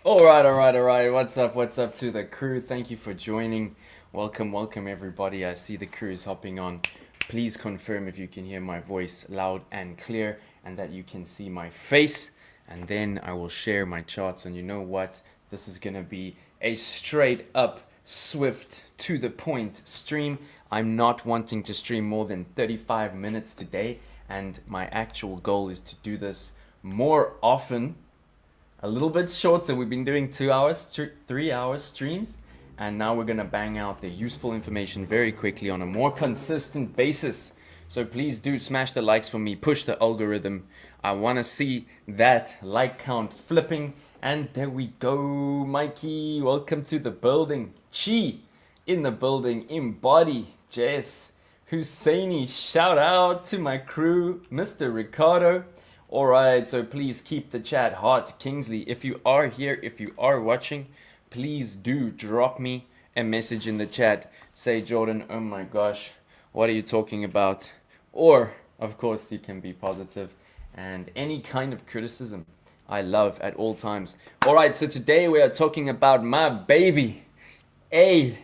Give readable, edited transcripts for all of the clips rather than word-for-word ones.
All right. What's up to the crew? Thank you for joining. Welcome everybody. I see the crew is hopping on. Please confirm if you can hear my voice loud and clear and that you can see my face. And then I will share my charts. And you know what? This is going to be a straight up, swift, to the point stream. I'm not wanting to stream more than 35 minutes today. And my actual goal is to do this more often, a little bit shorter. We've been doing 2 hours, 3 hour streams, and now we're gonna bang out the useful information very quickly on a more consistent basis. So please do smash the likes for me, push the algorithm. I want to see that like count flipping. And there we go. Mikey, welcome to the building. Chi in the building. Embody, Jess, Husseini, shout out to my crew, Mr. Ricardo. Alright, so please keep the chat hot. Kingsley, if you are here, if you are watching, please do drop me a message in the chat. Say, Jordan, oh my gosh, what are you talking about? Or, of course, you can be positive, and any kind of criticism I love at all times. Alright, so today we are talking about my baby, ADA.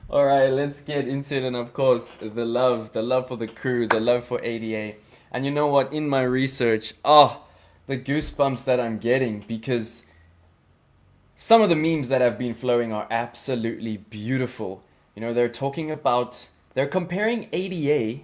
Alright, let's get into it. And of course, the love for the crew, the love for ADA. And you know what, in my research, the goosebumps that I'm getting, because some of the memes that have been flowing are absolutely beautiful. You know, they're comparing ADA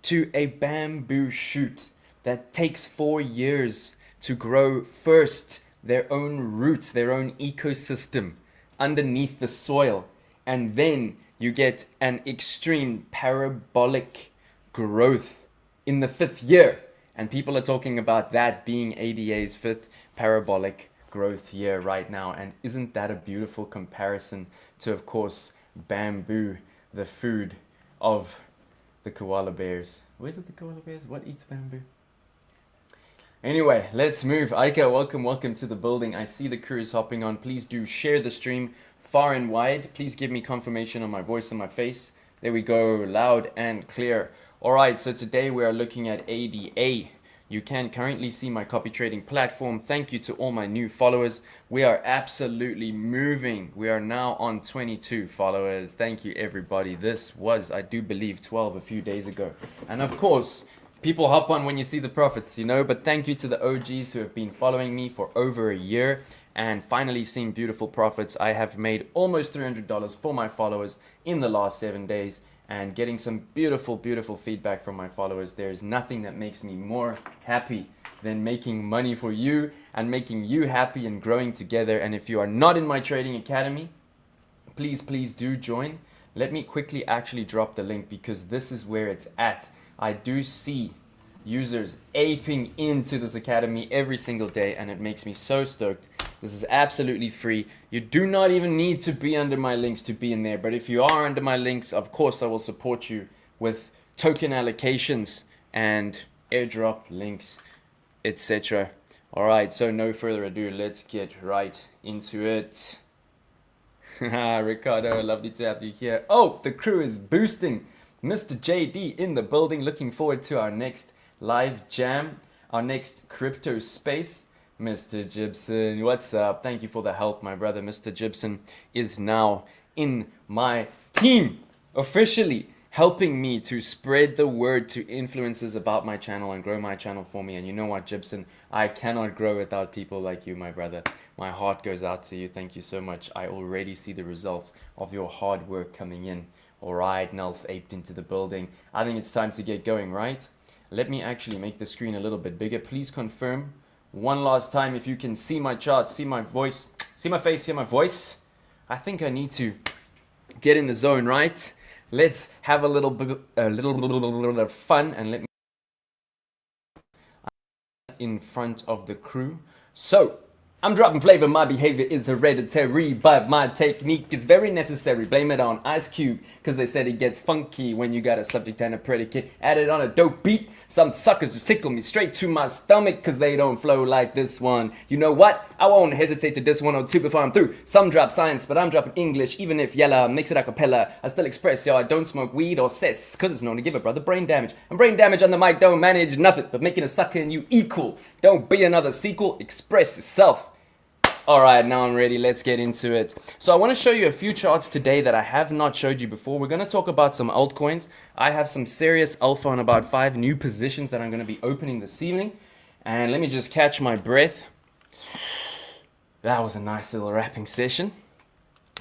to a bamboo shoot that takes 4 years to grow first their own roots, their own ecosystem underneath the soil. And then you get an extreme parabolic growth in the 5th year. And people are talking about that being ADA's 5th parabolic growth year right now. And isn't that a beautiful comparison to, of course, bamboo, the food of the koala bears? Where's it, the koala bears? What eats bamboo? Anyway, let's move. Aika, welcome to the building. I see the crew is hopping on. Please do share the stream far and wide. Please give me confirmation on my voice and my face. There we go, loud and clear. Alright, so today we are looking at ADA. You can currently see my copy trading platform. Thank you to all my new followers. We are absolutely moving. We are now on 22 followers. Thank you everybody. This was, I do believe, 12 a few days ago. And of course, people hop on when you see the profits, you know, but thank you to the OGs who have been following me for over a year and finally seeing beautiful profits. I have made almost $300 for my followers in the last 7 days and getting some beautiful feedback from my followers. There's nothing that makes me more happy than making money for you and making you happy and growing together. And if you are not in my trading academy, please do join. Let me quickly actually drop the link because this is where it's at. I do see users aping into this academy every single day and it makes me so stoked. This is absolutely free. You do not even need to be under my links to be in there. But if you are under my links, of course I will support you with token allocations and airdrop links, etc. Alright, so no further ado, let's get right into it. Ricardo, lovely to have you here. Oh, the crew is boosting. Mr. JD in the building. Looking forward to our next live jam, our next crypto space. Mr. Gibson, what's up? Thank you for the help, my brother. Mr. Gibson is now in my team, officially helping me to spread the word to influencers about my channel and grow my channel for me. And you know what, Gibson? I cannot grow without people like you, my brother. My heart goes out to you. Thank you so much. I already see the results of your hard work coming in. Alright, Nels aped into the building. I think it's time to get going, right? Let me actually make the screen a little bit bigger. Please confirm one last time if you can see my chart, see my voice, see my face, hear my voice. I think I need to get in the zone, right? Let's have a little bit of fun and let me in front of the crew. So I'm dropping flavor, my behavior is hereditary, but my technique is very necessary. Blame it on Ice Cube, cause they said it gets funky when you got a subject and a predicate added on a dope beat. Some suckers just tickle me straight to my stomach, cause they don't flow like this one. You know what? I won't hesitate to diss one or two before I'm through. Some drop science, but I'm dropping English, even if Yella makes it a cappella. I still express, yo, I don't smoke weed or cess, cause it's known to give a brother brain damage. And brain damage on the mic don't manage nothing, but making a sucker in you equal. Don't be another sequel, express yourself. Alright, now I'm ready, let's get into it. So I want to show you a few charts today that I have not showed you before. We're going to talk about some altcoins. I have some serious alpha on about 5 new positions that I'm going to be opening this evening. And let me just catch my breath. That was a nice little wrapping session.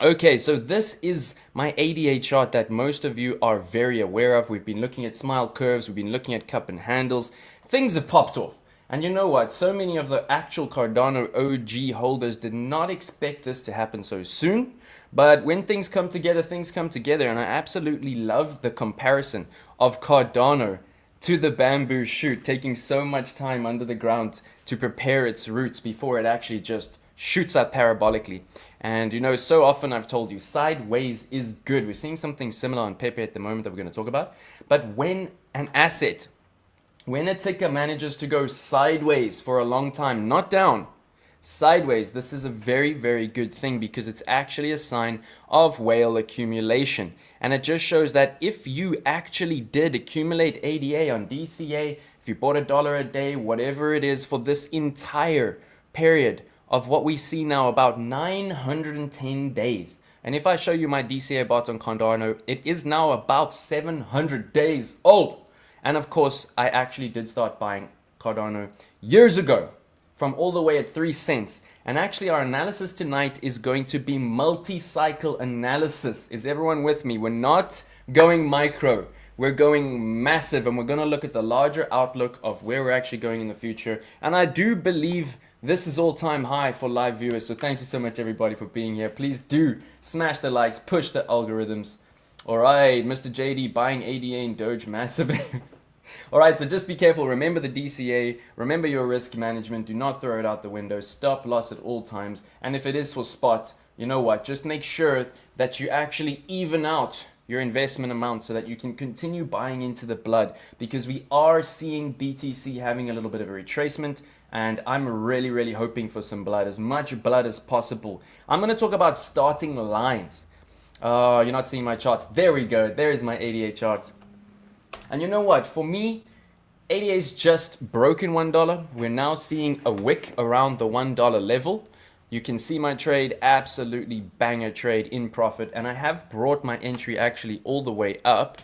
Okay, so this is my ADA chart that most of you are very aware of. We've been looking at smile curves, we've been looking at cup and handles. Things have popped off. And you know what? So many of the actual Cardano OG holders did not expect this to happen so soon. But when things come together, things come together. And I absolutely love the comparison of Cardano to the bamboo shoot, taking so much time under the ground to prepare its roots before it actually just shoots up parabolically. And you know, so often I've told you, sideways is good. We're seeing something similar on Pepe at the moment that we're going to talk about. But when an asset, when a ticker manages to go sideways for a long time, not down, sideways, this is a very, very good thing because it's actually a sign of whale accumulation. And it just shows that if you actually did accumulate ADA on DCA, if you bought $1 a day, whatever it is for this entire period of what we see now, about 910 days. And if I show you my DCA bot on Cardano, it is now about 700 days old. And of course, I actually did start buying Cardano years ago from all the way at 3 cents. And actually our analysis tonight is going to be multi-cycle analysis. Is everyone with me? We're not going micro. We're going massive, and we're going to look at the larger outlook of where we're actually going in the future. And I do believe this is all-time high for live viewers. So thank you so much, everybody, for being here. Please do smash the likes, push the algorithms. All right, Mr. JD buying ADA and Doge massively. All right, so just be careful. Remember the DCA. Remember your risk management. Do not throw it out the window. Stop loss at all times. And if it is for spot, you know what? Just make sure that you actually even out your investment amount so that you can continue buying into the blood, because we are seeing BTC having a little bit of a retracement. And I'm really, really hoping for some blood, as much blood as possible. I'm going to talk about starting lines. You're not seeing my charts. There we go. There is my ADA chart. And you know what? For me, ADA is just broken $1. We're now seeing a wick around the $1 level. You can see my trade, absolutely banger trade in profit. And I have brought my entry actually all the way up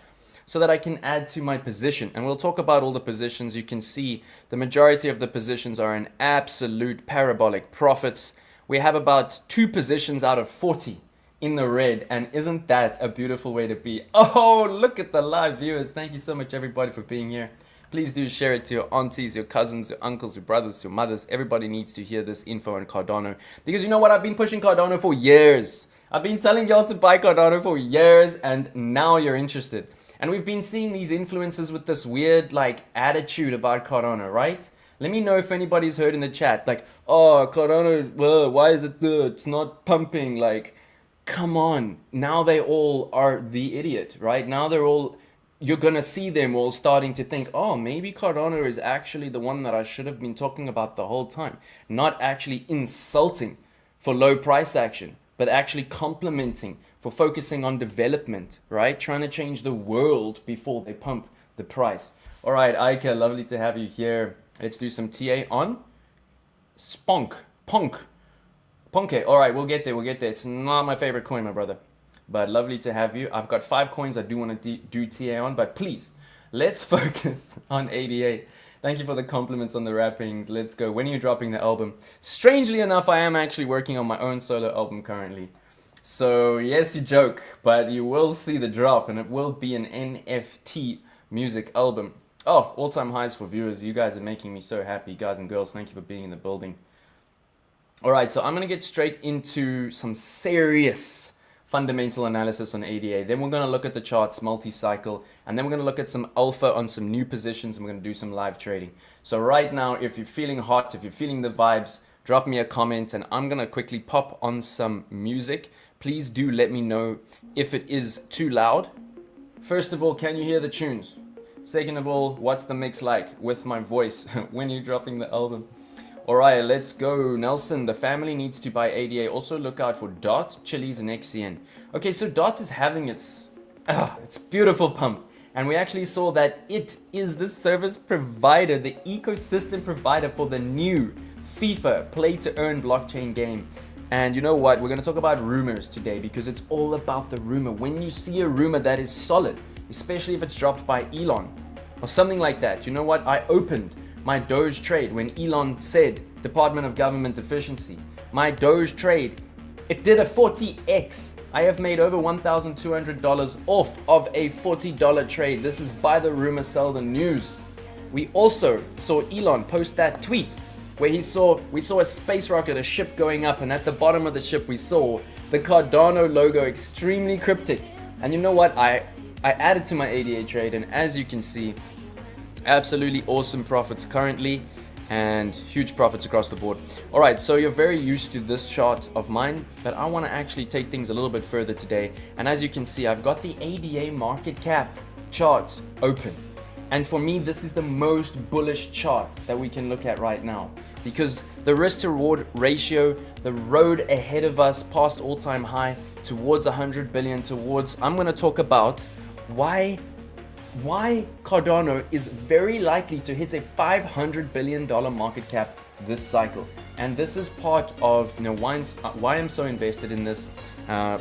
so that I can add to my position. And we'll talk about all the positions. You can see the majority of the positions are in absolute parabolic profits. We have about 2 positions out of 40 in the red, and isn't that a beautiful way to be? Oh, look at the live viewers. Thank you so much, everybody, for being here. Please do share it to your aunties, your cousins, your uncles, your brothers, your mothers. Everybody needs to hear this info on Cardano, because you know what? I've been pushing Cardano for years. I've been telling y'all to buy Cardano for years, and now you're interested. And we've been seeing these influencers with this weird like attitude about Cardano, right? Let me know if anybody's heard in the chat, like, oh, Cardano, why is it it's not pumping? Like, come on. Now they all are the idiot, right? Now they're all, you're going to see them all starting to think, oh, maybe Cardano is actually the one that I should have been talking about the whole time. Not actually insulting for low price action, but actually complimenting for focusing on development, right? Trying to change the world before they pump the price. All right, Aika, lovely to have you here. Let's do some TA on Spunk, Punk. Ponke, all right, we'll get there, It's not my favorite coin, my brother, but lovely to have you. I've got 5 coins I do want to do TA on, but please, let's focus on ADA. Thank you for the compliments on the wrappings. Let's go. When are you dropping the album? Strangely enough, I am actually working on my own solo album currently. So yes, you joke, but you will see the drop, and it will be an NFT music album. Oh, all-time highs for viewers. You guys are making me so happy, guys and girls. Thank you for being in the building. All right, so I'm going to get straight into some serious fundamental analysis on ADA. Then we're going to look at the charts, multi-cycle, and then we're going to look at some alpha on some new positions, and we're going to do some live trading. So right now, if you're feeling hot, if you're feeling the vibes, drop me a comment, and I'm gonna quickly pop on some music. Please do let me know if it is too loud. First of all, can you hear the tunes? Second of all, what's the mix like with my voice when you're dropping the album? Alright, let's go. Nelson, the family needs to buy ADA. Also look out for DOT, Chili's, and XCN. Okay, so DOT is having its beautiful pump. And we actually saw that it is the service provider, the ecosystem provider for the new FIFA play to earn blockchain game. And you know what? We're going to talk about rumors today because it's all about the rumor. When you see a rumor that is solid, especially if it's dropped by Elon or something like that, you know what? I opened my Doge trade when Elon said Department of Government Efficiency. My Doge trade, it did a 40x. I have made over $1,200 off of a $40 trade. This is buy the rumor, sell the news. We also saw Elon post that tweet where we saw a space rocket, a ship going up, and at the bottom of the ship we saw the Cardano logo, extremely cryptic. And you know what? I added to my ADA trade, and as you can see, absolutely awesome profits currently and huge profits across the board. All right, so you're very used to this chart of mine, but I want to actually take things a little bit further today. And as you can see, I've got the ADA market cap chart open. And for me, this is the most bullish chart that we can look at right now, because the risk to reward ratio, the road ahead of us past all-time high towards 100 billion, towards, I'm going to talk about why Cardano is very likely to hit a $500 billion market cap this cycle. And this is part of why I'm so invested in this.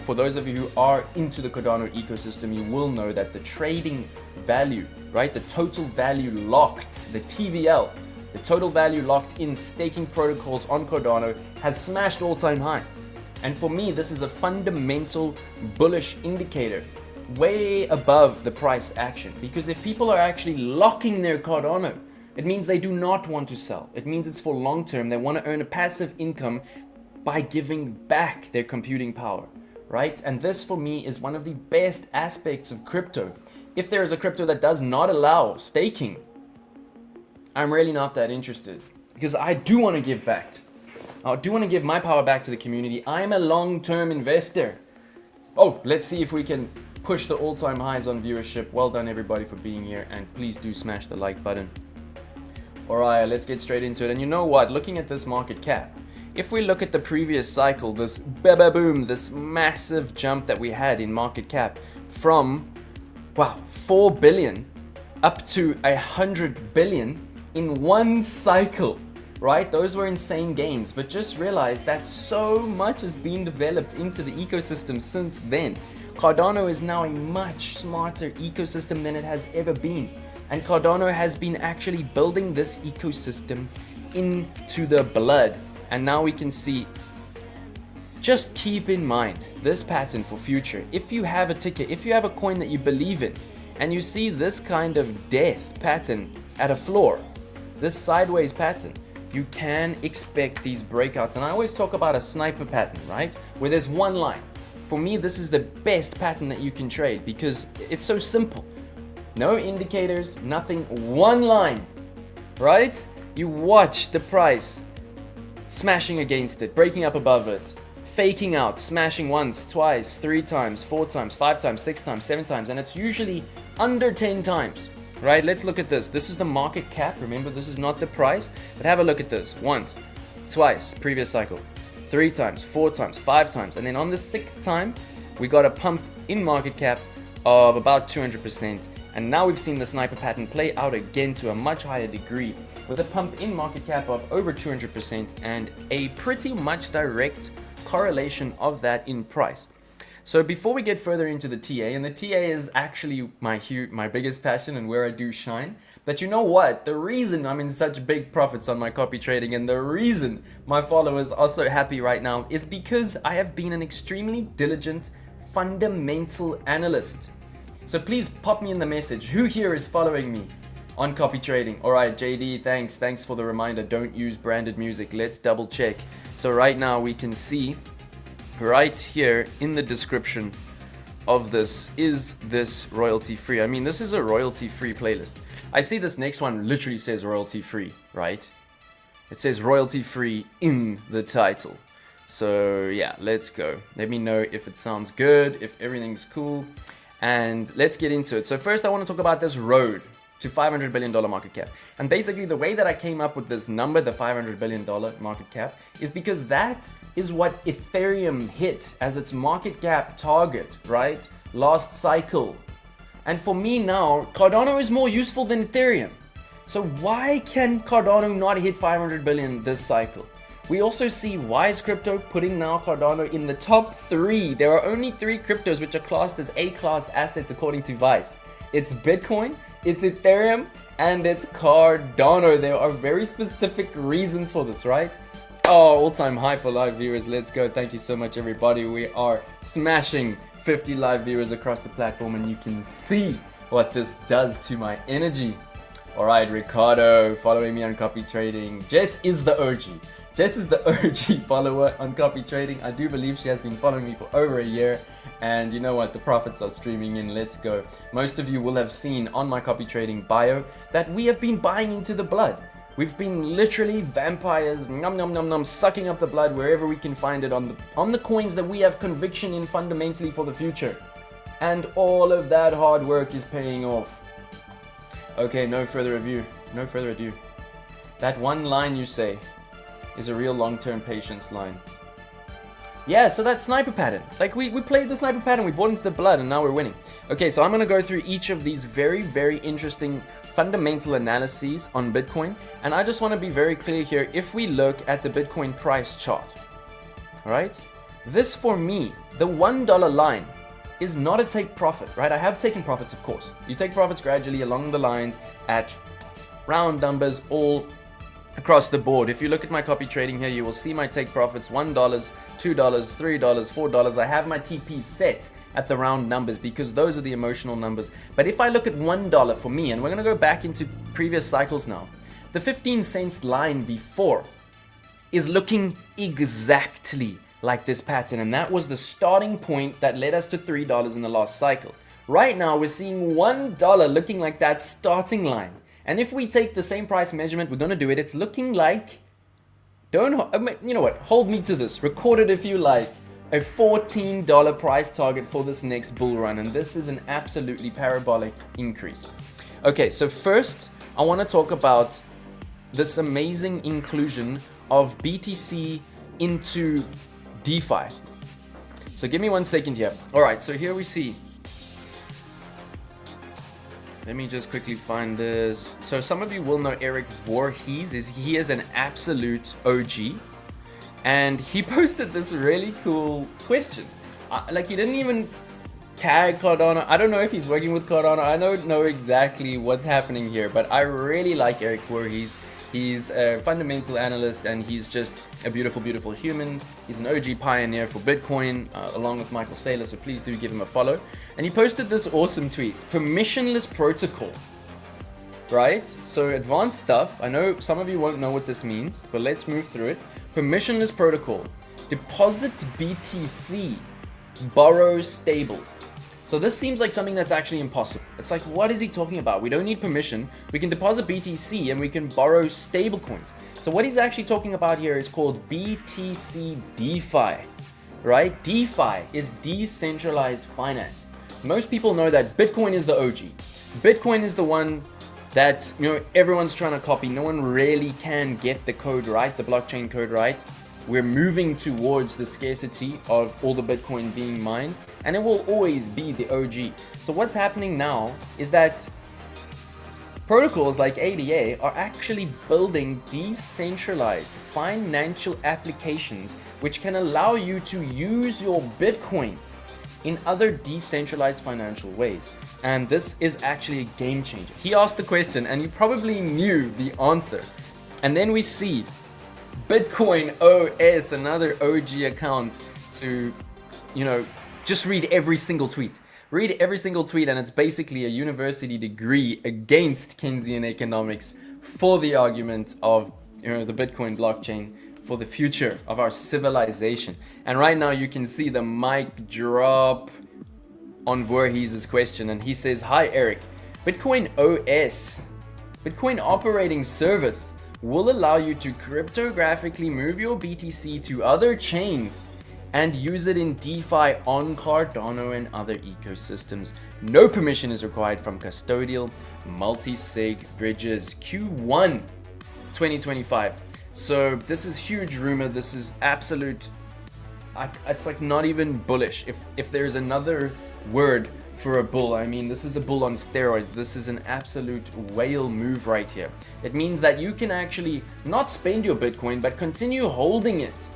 For those of you who are into the Cardano ecosystem, you will know that the trading value, right, the total value locked, the TVL, the total value locked in staking protocols on Cardano has smashed all-time high. And for me, this is a fundamental bullish indicator, way above the price action, because if people are actually locking their Cardano, it means they do not want to sell. It means it's for long term. They want to earn a passive income by giving back their computing power, right? And this for me is one of the best aspects of crypto. If there is a crypto that does not allow staking, I'm really not that interested, because I do want to give back. I do want to give my power back to the community. I'm a long-term investor. Oh, let's see if we can push the all-time highs on viewership. Well done everybody for being here, and please do smash the like button. Alright, let's get straight into it. And you know what, looking at this market cap, if we look at the previous cycle, this boom, this massive jump that we had in market cap from 4 billion up to 100 billion in one cycle, right? Those were insane gains, but just realize that so much has been developed into the ecosystem since then. Cardano is now a much smarter ecosystem than it has ever been. And Cardano has been actually building this ecosystem into the blood. And now we can see, just keep in mind this pattern for future. If you have a ticket, if you have a coin that you believe in, and you see this kind of death pattern at a floor, this sideways pattern, you can expect these breakouts. And I always talk about a sniper pattern, right? Where there's one line. For me, this is the best pattern that you can trade because it's so simple. No indicators, nothing, one line, right? You watch the price smashing against it, breaking up above it, faking out, smashing once, twice, 3 times, 4 times, 5 times, 6 times, 7 times, and it's usually under 10 times, right? Let's look at this. This is the market cap. Remember, this is not the price, but have a look at this. Once, twice, previous cycle, 3 times, 4 times, 5 times, and then on the 6th time, we got a pump in market cap of about 200%. And now we've seen the sniper pattern play out again to a much higher degree with a pump in market cap of over 200% and a pretty much direct correlation of that in price. So before we get further into the TA, and the TA is actually my biggest passion and where I do shine, but you know what? The reason I'm in such big profits on my copy trading and the reason my followers are so happy right now is because I have been an extremely diligent fundamental analyst. So please pop me in the message. Who here is following me on copy trading? All right, JD, thanks for the reminder. Don't use branded music. Let's double check. So right now we can see right here in the description of this, is this royalty free? I mean, this is a royalty free playlist. I see this next one literally says royalty free, right? It says royalty free in the title. So yeah, let's go. Let me know if it sounds good, if everything's cool, and let's get into it. So first I want to talk about this road to $500 billion market cap. And basically the way that I came up with this number, the $500 billion market cap, is because that is what Ethereum hit as its market cap target, right? Last cycle. And for me now, Cardano is more useful than Ethereum. So why can Cardano not hit 500 billion this cycle? We also see Wise Crypto putting now Cardano in the top 3. There are only 3 cryptos which are classed as A-class assets according to Vice. It's Bitcoin, it's Ethereum, and it's Cardano. There are very specific reasons for this, right? Oh, all-time high for live viewers. Let's go. Thank you so much, everybody. We are smashing 50 live viewers across the platform, and you can see what this does to my energy. All right, Ricardo, following me on copy trading. Jess is the OG. Jess is the OG follower on copy trading. I do believe she has been following me for over a year. And you know what? The profits are streaming in. Let's go. Most of you will have seen on my copy trading bio that we have been buying into the blood. We've been literally vampires, nom nom nom nom, sucking up the blood wherever we can find it on the coins that we have conviction in fundamentally for the future. And all of that hard work is paying off. Okay, no further ado. That one line you say is a real long-term patience line. Yeah, so that sniper pattern. Like we played the sniper pattern, we bought into the blood, and now we're winning. Okay, so I'm gonna go through each of these very, very interesting fundamental analyses on Bitcoin. And I just wanna be very clear here. If we look at the Bitcoin price chart, all right? This for me, the $1 line is not a take profit, right? I have taken profits, of course. You take profits gradually along the lines at round numbers all across the board. If you look at my copy trading here, you will see my take profits $1, $2, $3, $4. I have my TP set at the round numbers because those are the emotional numbers. But if I look at $1 for me, and we're going to go back into previous cycles now, the 15 cents line before is looking exactly like this pattern, and that was the starting point that led us to $3 in the last cycle. Right now we're seeing $1 looking like that starting line. And if we take the same price measurement, we're going to do it. It's looking like, you know what, hold me to this. Record it if you like. A $14 price target for this next bull run. And this is an absolutely parabolic increase. Okay, so first, I want to talk about this amazing inclusion of BTC into DeFi. So give me 1 second here. All right, so here we see. Let me just quickly find this. So some of you will know Eric Voorhees. He is an absolute OG. And he posted this really cool question. Like he didn't even tag Cardano. I don't know if he's working with Cardano. I don't know exactly what's happening here. But I really like Eric Voorhees. He's a fundamental analyst and he's just a beautiful, beautiful human. He's an OG pioneer for Bitcoin, along with Michael Saylor, so please do give him a follow. And he posted this awesome tweet, permissionless protocol, right? So advanced stuff. I know some of you won't know what this means, but let's move through it. Permissionless protocol, deposit BTC, borrow stables. So this seems like something that's actually impossible. It's like, what is he talking about? We don't need permission. We can deposit BTC and we can borrow stable coins. So what he's actually talking about here is called BTC Defi, right? DeFi is decentralized finance. Most people know that Bitcoin is the OG. Bitcoin is the one that, everyone's trying to copy. No one really can get the code right, the blockchain code right. We're moving towards the scarcity of all the Bitcoin being mined, and it will always be the OG. So what's happening now is that protocols like ADA are actually building decentralized financial applications which can allow you to use your Bitcoin in other decentralized financial ways. And this is actually a game changer. He asked the question and you probably knew the answer. And then we see Bitcoin OS, another OG account, to, just read every single tweet. Read every single tweet, and it's basically a university degree against Keynesian economics for the argument of, the Bitcoin blockchain for the future of our civilization. And right now you can see the mic drop on Voorhees' question, and he says, "Hi Eric, Bitcoin OS, Bitcoin operating service will allow you to cryptographically move your BTC to other chains and use it in DeFi on Cardano and other ecosystems. No permission is required from custodial multi-sig bridges. Q1 2025. So this is huge rumor. This is absolute, it's like not even bullish. If there's another word for a bull, I mean, this is a bull on steroids. This is an absolute whale move right here. It means that you can actually not spend your Bitcoin, but continue holding it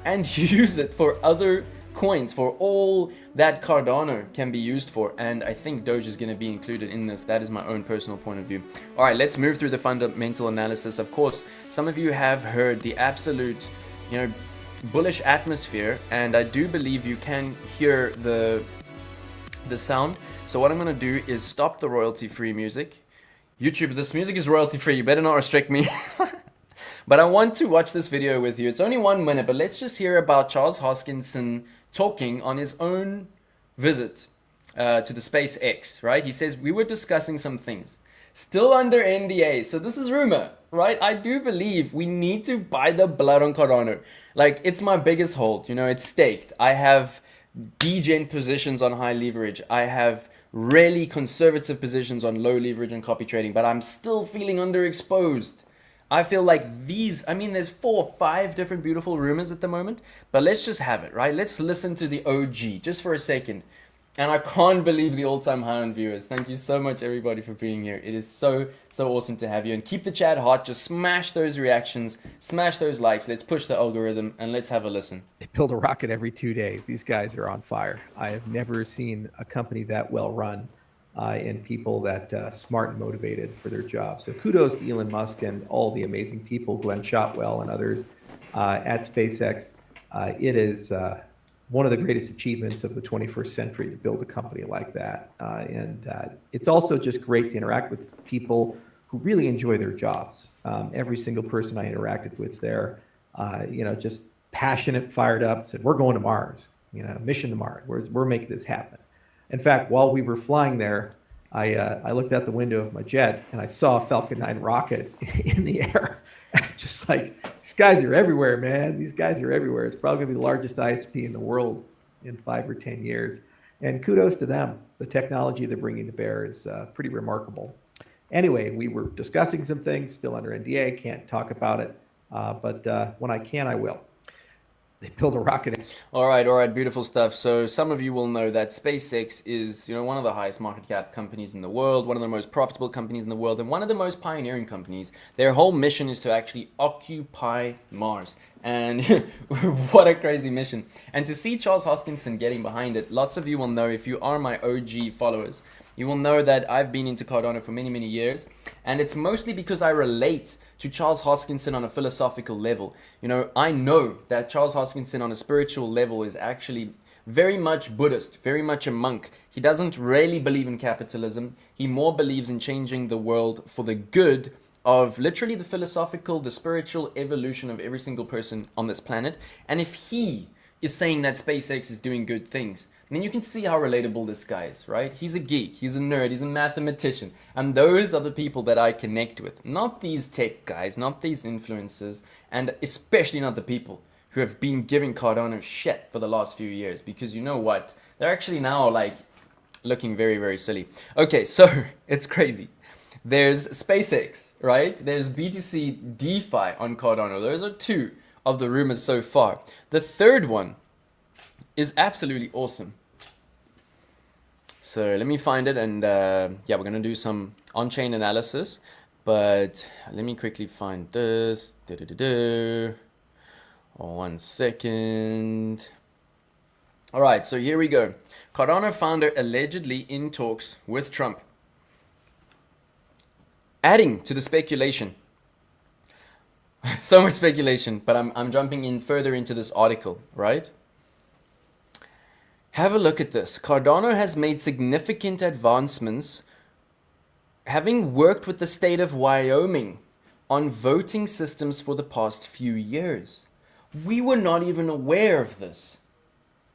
and use it for other coins, for all that Cardano can be used for. And I think Doge is going to be included in this. That is my own personal point of view. All right, let's move through the fundamental analysis. Of course, some of you have heard the absolute, bullish atmosphere, and I do believe you can hear the sound. So what I'm going to do is stop the royalty-free music. YouTube, this music is royalty-free. You better not restrict me. But I want to watch this video with you. It's only 1 minute, but let's just hear about Charles Hoskinson talking on his own visit to the SpaceX, right? He says, we were discussing some things. Still under NDA. So this is rumor, right? I do believe we need to buy the blood on Cardano. Like, it's my biggest hold. It's staked. I have degen positions on high leverage. I have really conservative positions on low leverage and copy trading, but I'm still feeling underexposed. I feel like there's 4 or 5 different beautiful rumors at the moment, but let's just have it, right? Let's listen to the OG just for a second. And I can't believe the all-time high on viewers. Thank you so much, everybody, for being here. It is so awesome to have you. And keep the chat hot. Just smash those reactions, smash those likes. Let's push the algorithm, and let's have a listen. They build a rocket every 2 days. These guys are on fire. I have never seen a company that well run. And people that smart and motivated for their jobs. So kudos to Elon Musk and all the amazing people, Glenn Shotwell and others at SpaceX. It is one of the greatest achievements of the 21st century to build a company like that. And it's also just great to interact with people who really enjoy their jobs. Every single person I interacted with there, just passionate, fired up, said, we're going to Mars, mission to Mars. We're making this happen. In fact, while we were flying there, I looked out the window of my jet and I saw a Falcon 9 rocket in the air. Just like, these guys are everywhere, man. These guys are everywhere. It's probably gonna be the largest ISP in the world in 5 or 10 years. And kudos to them. The technology they're bringing to bear is pretty remarkable. Anyway, we were discussing some things, still under NDA, can't talk about it. But when I can, I will. They build a rocket. All right, beautiful stuff. So some of you will know that SpaceX is, one of the highest market cap companies in the world, one of the most profitable companies in the world, and one of the most pioneering companies. Their whole mission is to actually occupy Mars. And what a crazy mission. And to see Charles Hoskinson getting behind it, lots of you will know, if you are my OG followers, you will know that I've been into Cardano for many, many years. And it's mostly because I relate to Charles Hoskinson on a philosophical level. I know that Charles Hoskinson on a spiritual level is actually very much Buddhist, very much a monk. He doesn't really believe in capitalism. He more believes in changing the world for the good of literally the philosophical, the spiritual evolution of every single person on this planet. And if he is saying that SpaceX is doing good things, then you can see how relatable this guy is, right? He's a geek, he's a nerd, he's a mathematician. And those are the people that I connect with. Not these tech guys, not these influencers, and especially not the people who have been giving Cardano shit for the last few years. Because you know what? They're actually now looking very, very silly. Okay, so it's crazy. There's SpaceX, right? There's BTC Defi on Cardano. Those are 2 of the rumors so far. The third one is absolutely awesome. So let me find it, and we're going to do some on-chain analysis, but let me quickly find this. 1 second. All right, so here we go. Cardano founder allegedly in talks with Trump. Adding to the speculation. So much speculation, but I'm jumping in further into this article, right? Have a look at this. Cardano has made significant advancements, having worked with the state of Wyoming on voting systems for the past few years. We were not even aware of this.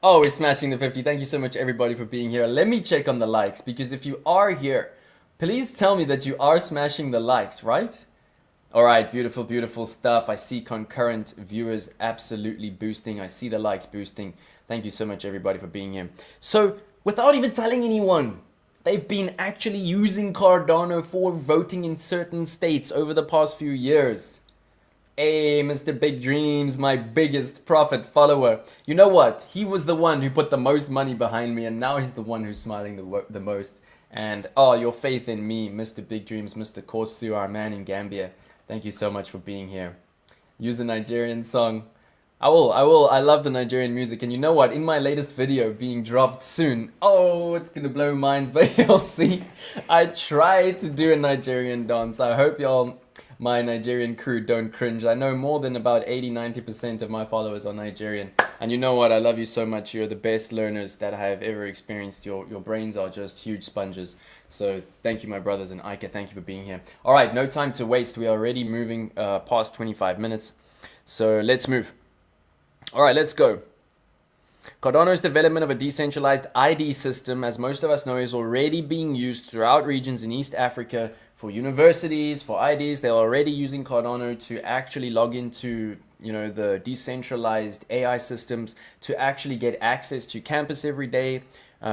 Oh, we're smashing the 50. Thank you so much, everybody, for being here. Let me check on the likes, because if you are here, please tell me that you are smashing the likes, right? All right, beautiful, beautiful stuff. I see concurrent viewers absolutely boosting. I see the likes boosting. Thank you so much, everybody, for being here. So, without even telling anyone, they've been actually using Cardano for voting in certain states over the past few years. Hey, Mr. Big Dreams, my biggest profit follower. You know what? He was the one who put the most money behind me, and now he's the one who's smiling the most. And oh, your faith in me, Mr. Big Dreams, Mr. Korsu, our man in Gambia. Thank you so much for being here. Use a Nigerian song. I will. I love the Nigerian music. And you know what? In my latest video being dropped soon, oh, it's going to blow minds, but you'll see. I tried to do a Nigerian dance. I hope y'all, my Nigerian crew, don't cringe. I know more than about 80-90% of my followers are Nigerian. And you know what? I love you so much. You're the best learners that I have ever experienced. Your brains are just huge sponges. So thank you, my brothers, and Ika, thank you for being here. All right, no time to waste. We are already moving past 25 minutes. So let's move. All right, let's go. Cardano's development of a decentralized ID system, as most of us know, is already being used throughout regions in East Africa for universities, for IDs. They're already using Cardano to actually log into, the decentralized AI systems to actually get access to campus every day.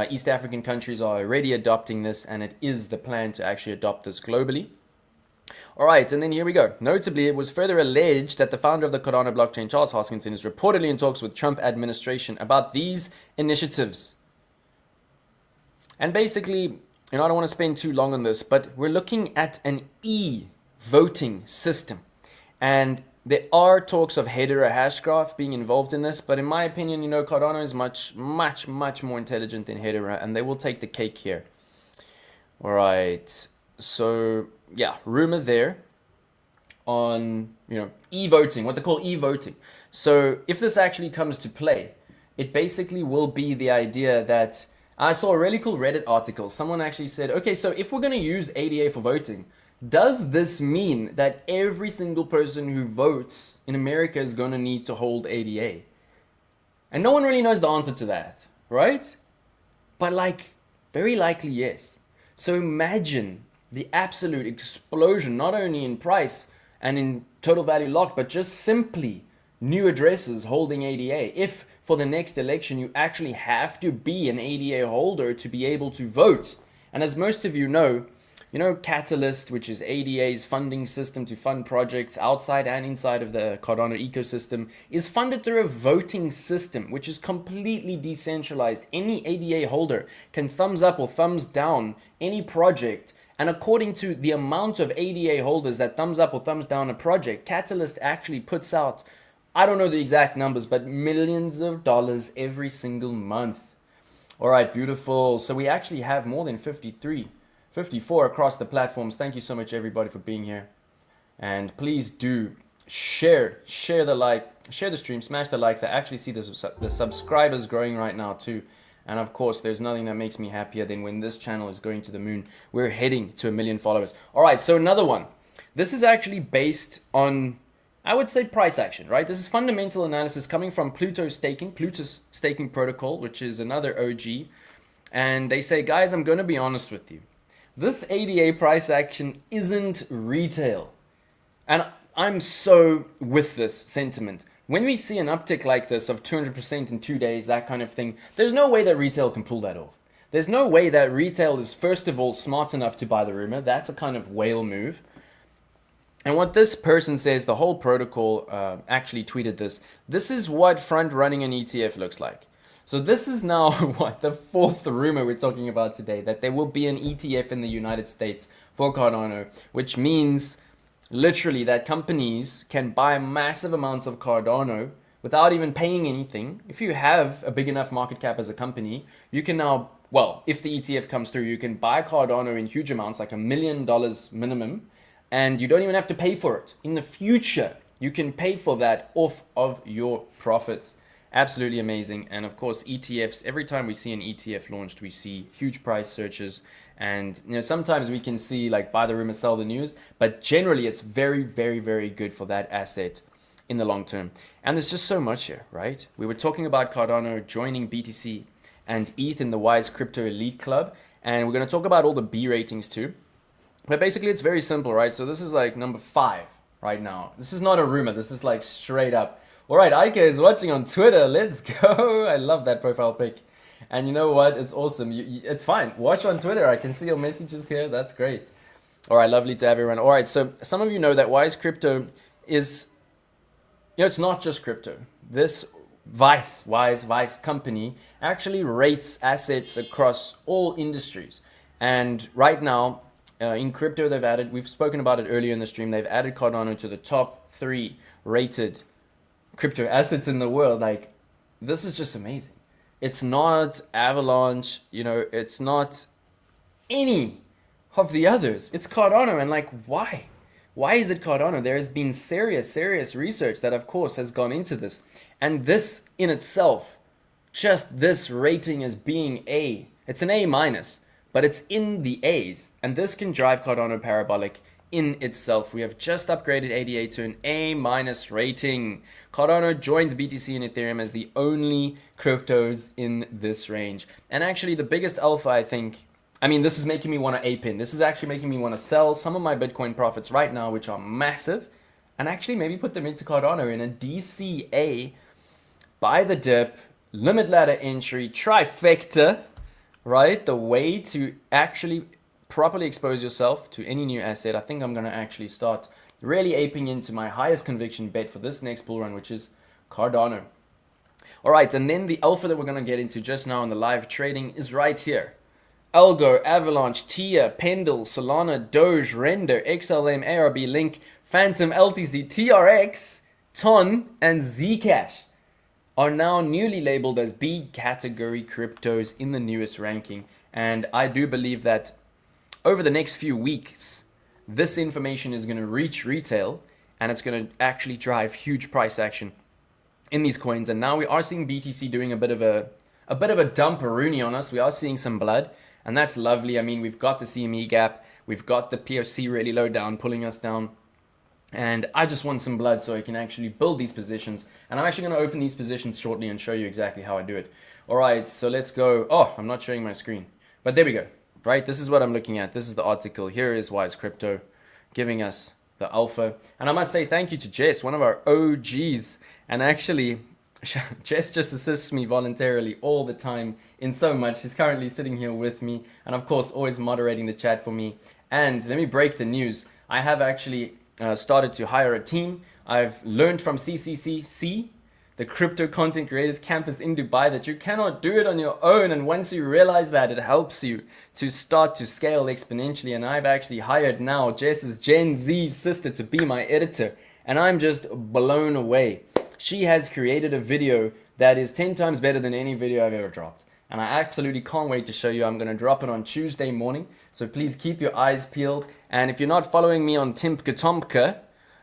East African countries are already adopting this, and it is the plan to actually adopt this globally. All right, and then here we go. Notably, it was further alleged that the founder of the Cardano blockchain, Charles Hoskinson, is reportedly in talks with Trump administration about these initiatives. And basically, I don't want to spend too long on this, but we're looking at an e-voting system. And there are talks of header or hash graph being involved in this, but in my opinion, Cardano is much, much, much more intelligent than header, and they will take the cake here. All right, so yeah, rumor there on, e-voting, what they call e-voting. So if this actually comes to play, it basically will be the idea that I saw a really cool Reddit article. Someone actually said, okay, so if we're going to use ADA for voting, does this mean that every single person who votes in America is going to need to hold ADA? And no one really knows the answer to that, right? But very likely yes. So imagine the absolute explosion, not only in price and in total value locked, but just simply new addresses holding ADA. If for the next election you actually have to be an ADA holder to be able to vote. And as most of you know, Catalyst, which is ADA's funding system to fund projects outside and inside of the Cardano ecosystem, is funded through a voting system, which is completely decentralized. Any ADA holder can thumbs up or thumbs down any project. And according to the amount of ADA holders that thumbs up or thumbs down a project, Catalyst actually puts out, I don't know the exact numbers, but millions of dollars every single month. All right, beautiful. So we actually have more than 54 across the platforms. Thank you so much, everybody, for being here. And please do share the stream, smash the likes. I actually see the subscribers growing right now too. And of course, there's nothing that makes me happier than when this channel is going to the moon. We're heading to 1 million followers. All right, so another one. This is actually based on, I would say, price action, right? This is fundamental analysis coming from Plutus staking protocol, which is another OG. And they say, guys, I'm going to be honest with you. This ADA price action isn't retail. And I'm so with this sentiment. When we see an uptick like this of 200% in 2 days, that kind of thing, there's no way that retail can pull that off. There's no way that retail is, first of all, smart enough to buy the rumor. That's a kind of whale move. And what this person says, the whole protocol actually tweeted this. This is what front-running an ETF looks like. So this is now, the fourth rumor we're talking about today, that there will be an ETF in the United States for Cardano, which means literally that companies can buy massive amounts of Cardano without even paying anything. If you have a big enough market cap as a company, you can now, if the ETF comes through, you can buy Cardano in huge amounts, like $1 million minimum, and you don't even have to pay for it. In the future, you can pay for that off of your profits. Absolutely amazing. And of course, ETFs, every time we see an ETF launched, we see huge price surges. And sometimes we can see buy the rumor, sell the news, but generally it's very, very, very good for that asset in the long term. And there's just so much here, right? We were talking about Cardano joining BTC and ETH in the Wise Crypto Elite Club. And we're going to talk about all the B ratings too. But basically it's very simple, right? So this is number 5. right now. This is not a rumor. This is like straight up. All right, Ike is watching on Twitter. Let's go. I love that profile pic. And you know what? It's awesome. It's fine. Watch on Twitter. I can see your messages here. That's great. All right, lovely to have everyone. All right, so some of you know that Wise Crypto is, it's not just crypto. This Wise company actually rates assets across all industries. And right now, in crypto, we've spoken about it earlier in the stream, they've added Cardano to the top 3 rated crypto assets in the world. Like, this is just amazing. It's not Avalanche, it's not any of the others. It's Cardano. And like, why? Why is it Cardano? There has been serious research that, of course, has gone into this. And this in itself, just this rating as being A, it's an A minus, but it's in the A's. And this can drive Cardano parabolic in itself. We have just upgraded ADA to an A minus rating. Cardano joins BTC and Ethereum as the only cryptos in this range. And actually the biggest alpha, I think, this is making me want to ape in. This is actually making me want to sell some of my Bitcoin profits right now, which are massive, and actually maybe put them into Cardano in a DCA, buy the dip, limit ladder entry, trifecta, right? The way to actually properly expose yourself to any new asset. I think I'm going to actually start really aping into my highest conviction bet for this next bull run, which is Cardano. All right, and then the alpha that we're going to get into just now in the live trading is right here. Algo, Avalanche, Tia, Pendle, Solana, Doge, Render, XLM, ARB, Link, Phantom, LTC, TRX, TON, and Zcash are now newly labeled as B category cryptos in the newest ranking. And I do believe that over the next few weeks, this information is going to reach retail and it's going to actually drive huge price action in these coins. And now we are seeing BTC doing a bit of a dumperoonie on us. We are seeing some blood. And that's lovely. We've got the CME gap. We've got the POC really low down, pulling us down. And I just want some blood so I can actually build these positions. And I'm actually going to open these positions shortly and show you exactly how I do it. All right, so let's go. Oh, I'm not showing my screen. But there we go. Right, this is what I'm looking at. This is the article. Here is Wise Crypto giving us the alpha. And I must say thank you to Jess, one of our OGs. And actually, Jess just assists me voluntarily all the time in so much. She's currently sitting here with me and of course always moderating the chat for me. And let me break the news. I have actually started to hire a team. I've learned from CCCC, the Crypto Content Creators Campus in Dubai, that you cannot do it on your own. And once you realize that, it helps you to start to scale exponentially. And I've actually hired now Jess's Gen Z sister to be my editor. And I'm just blown away. She has created a video that is 10 times better than any video I've ever dropped. And I absolutely can't wait to show you. I'm going to drop it on Tuesday morning. So please keep your eyes peeled. And if you're not following me on Timka Tomka,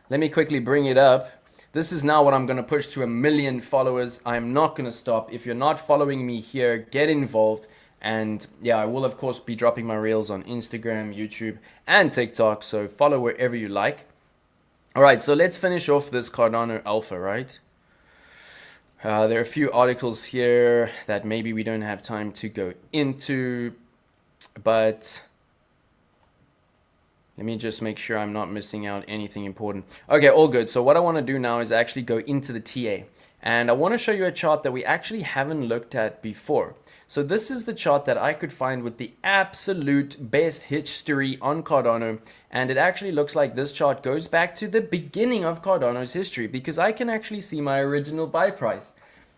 let me quickly bring it up. This is now what I'm going to push to 1 million followers. I'm not going to stop. If you're not following me here, get involved. And yeah, I will of course be dropping my reels on Instagram, YouTube, and TikTok. So follow wherever you like. All right, so let's finish off this Cardano alpha, right? There are a few articles here that maybe we don't have time to go into, but let me just make sure I'm not missing out anything important. Okay, all good. So what I want to do now is actually go into the TA, and I want to show you a chart that we actually haven't looked at before. So this is the chart that I could find with the absolute best history on Cardano, and it actually looks like this chart goes back to the beginning of Cardano's history, because I can actually see my original buy price,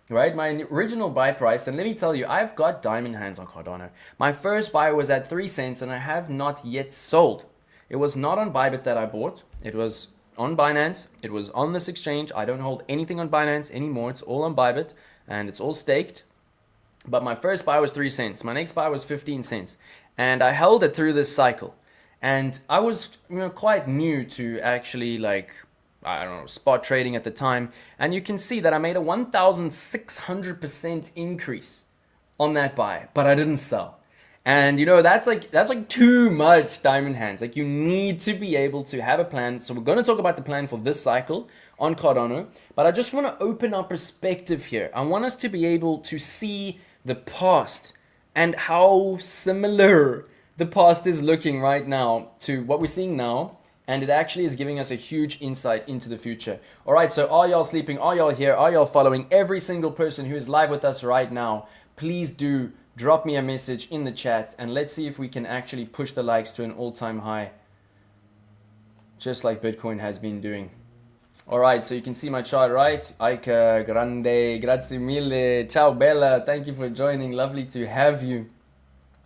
right? My original buy price, and let me tell you, I've got diamond hands on Cardano. My first buy was at 3 cents, and I have not yet sold. It was not on Bybit that I bought. It was on Binance. It was on this exchange. I don't hold anything on Binance anymore. It's all on Bybit, and it's all staked. But my first buy was 3 cents. My next buy was 15 cents. And I held it through this cycle. And I was quite new to actually spot trading at the time. And you can see that I made a 1,600% increase on that buy, but I didn't sell. And that's like too much diamond hands. Like, you need to be able to have a plan. So we're going to talk about the plan for this cycle on Cardano, but I just want to open our perspective here. I want us to be able to see the past and how similar the past is looking right now to what we're seeing now And it actually is giving us a huge insight into the future. All right, so are y'all sleeping? Are y'all here? Are y'all following? Every single person who is live with us right now, please do drop me a message in the chat, and let's see if we can actually push the likes to an all-time high, just like Bitcoin has been doing. All right, so you can see my chart, right? Ike, grande, grazie mille, ciao bella, thank you for joining, lovely to have you.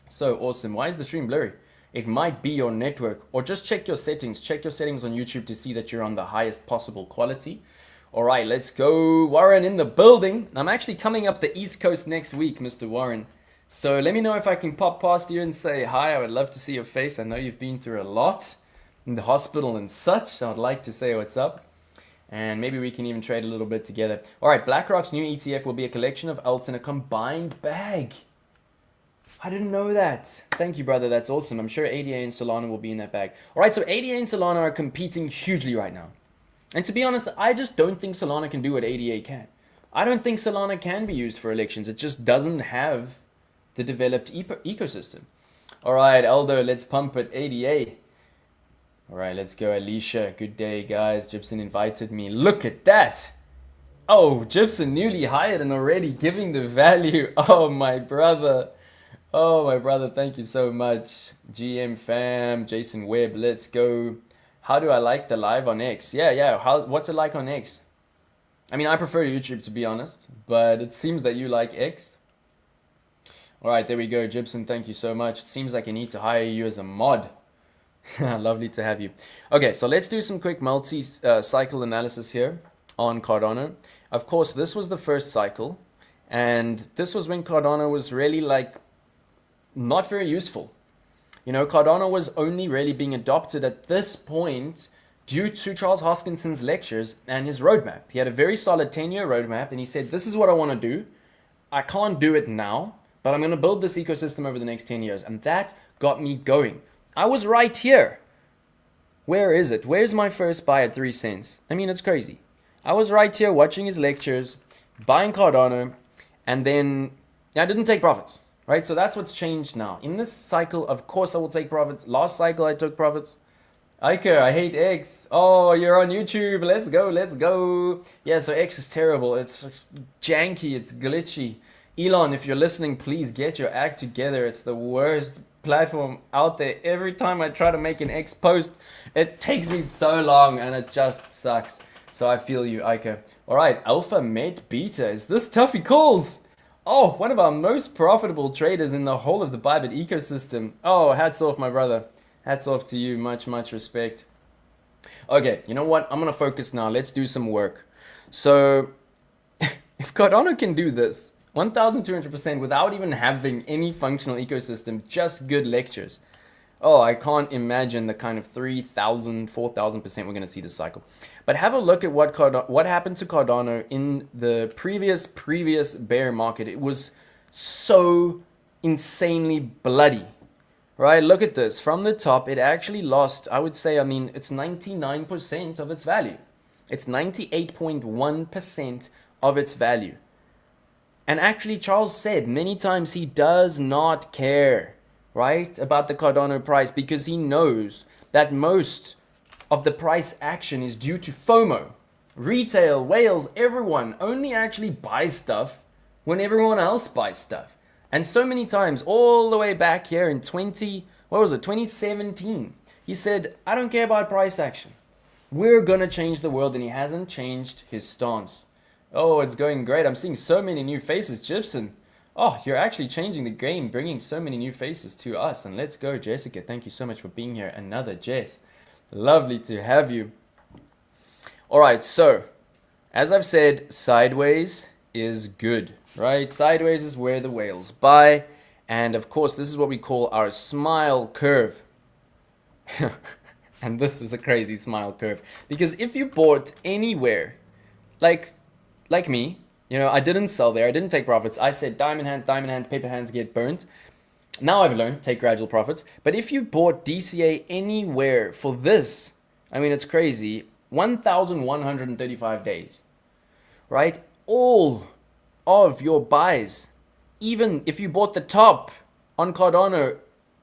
So awesome. Why is the stream blurry? It might be your network, or just check your settings. Check your settings on YouTube to see that you're on the highest possible quality. All right, let's go. Warren in the building. I'm actually coming up the East Coast next week, Mr. Warren. So let me know if I can pop past you and say hi. I would love to see your face. I know you've been through a lot in the hospital and such. I would like to say what's up. And maybe we can even trade a little bit together. All right, BlackRock's new ETF will be a collection of alts in a combined bag. I didn't know that. Thank you, brother. That's awesome. I'm sure ADA and Solana will be in that bag. All right, so ADA and Solana are competing hugely right now. And to be honest, I just don't think Solana can do what ADA can. I don't think Solana can be used for elections. It just doesn't have the developed ecosystem. All right, Aldo, let's pump it. ADA. All right, let's go. Alicia, good day, guys. Gibson invited me. Look at that. Oh, Gibson newly hired and already giving the value. Oh, my brother. Oh, my brother, thank you so much. GM fam, Jason Webb, let's go. How do I like the live on X? Yeah. What's it like on X? I mean, I prefer YouTube, to be honest, but it seems that you like X. All right, there we go. Gibson, thank you so much. It seems like I need to hire you as a mod. Lovely to have you. Okay, so let's do some quick multi-cycle analysis here on Cardano. Of course, this was the first cycle, and this was when Cardano was really like not very useful. You know, Cardano was only really being adopted at this point due to Charles Hoskinson's lectures and his roadmap. He had a very solid 10-year roadmap, and he said, this is what I want to do. I can't do it now, but I'm going to build this ecosystem over the next 10 years. And that got me going. I was right here. Where is it? Where's my first buy at 3 cents? I mean, it's crazy. I was right here watching his lectures, buying Cardano, and then I didn't take profits. Right, so that's what's changed now. In this cycle, of course, I will take profits. Last cycle, I took profits. Ike, I hate X. Oh, you're on YouTube. Let's go, let's go. Yeah, so X is terrible. It's janky, it's glitchy. Elon, if you're listening, please get your act together. It's the worst platform out there. Every time I try to make an X post, it takes me so long and it just sucks. So I feel you, Ike. All right, Alpha Met Beta. Is this Tuffy Calls? Oh, one of our most profitable traders in the whole of the Bybit ecosystem. Oh, hats off, my brother. Hats off to you. Much, much respect. Okay, you know what? I'm going to focus now. Let's do some work. So, if Cardano can do this, 1,200% without even having any functional ecosystem, just good lectures. Oh, I can't imagine the kind of 3,000, 4,000% we're going to see this cycle. But have a look at what happened to Cardano in the previous bear market. It was so insanely bloody, right? Look at this. From the top, it actually lost, I would say, it's 99% of its value. It's 98.1% of its value. And actually, Charles said many times he does not care, right, about the Cardano price, because he knows that most of the price action is due to FOMO. Retail, whales, everyone only actually buys stuff when everyone else buys stuff. And so many times, all the way back here in 2017, he said, I don't care about price action. We're going to change the world, and he hasn't changed his stance. Oh, it's going great. I'm seeing so many new faces, Gibson. Oh, you're actually changing the game, bringing so many new faces to us. And let's go, Jessica. Thank you so much for being here. Another Jess. Lovely to have you. All right, so as I've said, sideways is good, right? Sideways is where the whales buy. And of course, this is what we call our smile curve. And this is a crazy smile curve. Because if you bought anywhere, like me, you know, I didn't sell there. I didn't take profits. I said diamond hands, paper hands get burnt. Now I've learned, take gradual profits. But if you bought DCA anywhere for this, I mean, it's crazy, 1,135 days, right? All of your buys, even if you bought the top on Cardano,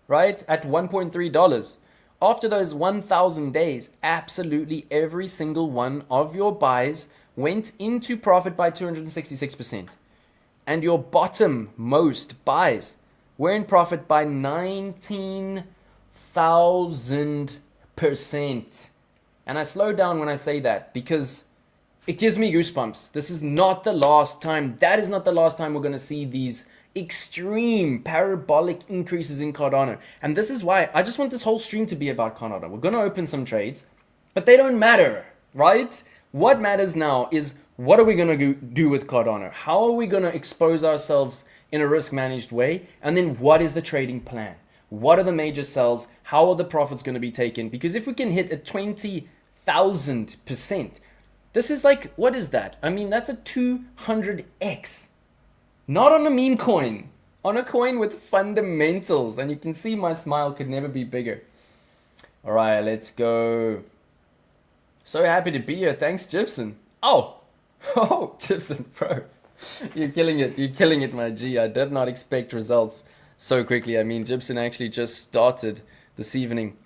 right, at $1.3, After those 1,000 days, absolutely every single one of your buys went into profit by 266%. And your bottom most buys were in profit by 19,000%. And I slow down when I say that because it gives me goosebumps. This is not the last time. That is not the last time we're going to see these extreme parabolic increases in Cardano. And this is why I just want this whole stream to be about Cardano. We're going to open some trades, but they don't matter, right? What matters now is what are we going to do with Cardano? How are we going to expose ourselves in a risk managed way? And then what is the trading plan? What are the major sells? How are the profits going to be taken? Because if we can hit a 20,000%, this is like, what is that? I mean, that's a 200x. Not on a meme coin, on a coin with fundamentals. And you can see my smile could never be bigger. All right, let's go. So happy to be here. Thanks, Gibson. Oh, Gibson, bro. You're killing it. You're killing it, my G. I did not expect results so quickly. I mean, Gibson actually just started this evening.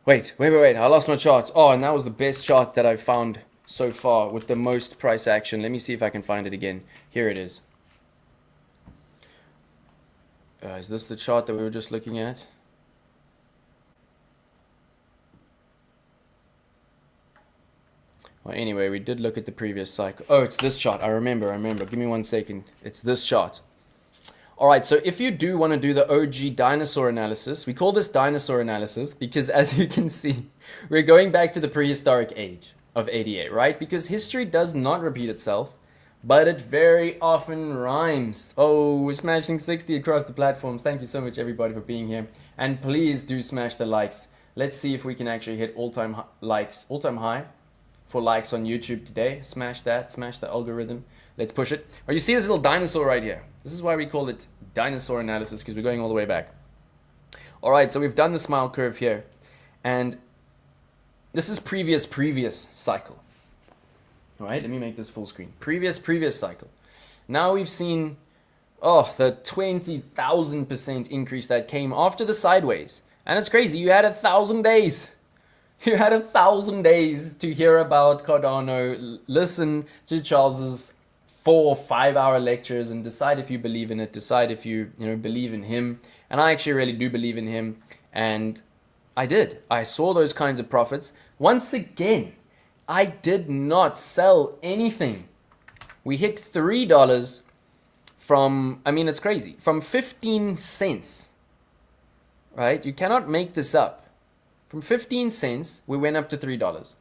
Wait. I lost my chart. Oh, and that was the best chart that I've found so far with the most price action. Let me see if I can find it again. Here it is. Is this the chart that we were just looking at? Well, anyway, we did look at the previous cycle. Oh, it's this chart. I remember. Give me 1 second. It's this chart. All right, so if you do want to do the OG dinosaur analysis, we call this dinosaur analysis because, as you can see, we're going back to the prehistoric age of ADA, right? Because history does not repeat itself, but it very often rhymes. Oh, we're smashing 60 across the platforms. Thank you so much, everybody, for being here. And please do smash the likes. Let's see if we can actually hit all-time high for likes on YouTube today. Smash that, smash the algorithm. Let's push it. Oh, you see this little dinosaur right here? This is why we call it dinosaur analysis, because we're going all the way back. All right, so we've done the smile curve here. And this is previous cycle. All right, let me make this full screen. Previous cycle. Now we've seen, the 20,000% increase that came after the sideways. And it's crazy, you had 1,000 days. You had 1,000 days to hear about Cardano, listen to Charles's 4 or 5 hour lectures and decide if you believe in it, decide if you believe in him. And I actually really do believe in him. And I did. I saw those kinds of profits. Once again, I did not sell anything. We hit $3 from, I mean, it's crazy, from 15 cents, right? You cannot make this up. From 15 cents, we went up to $3.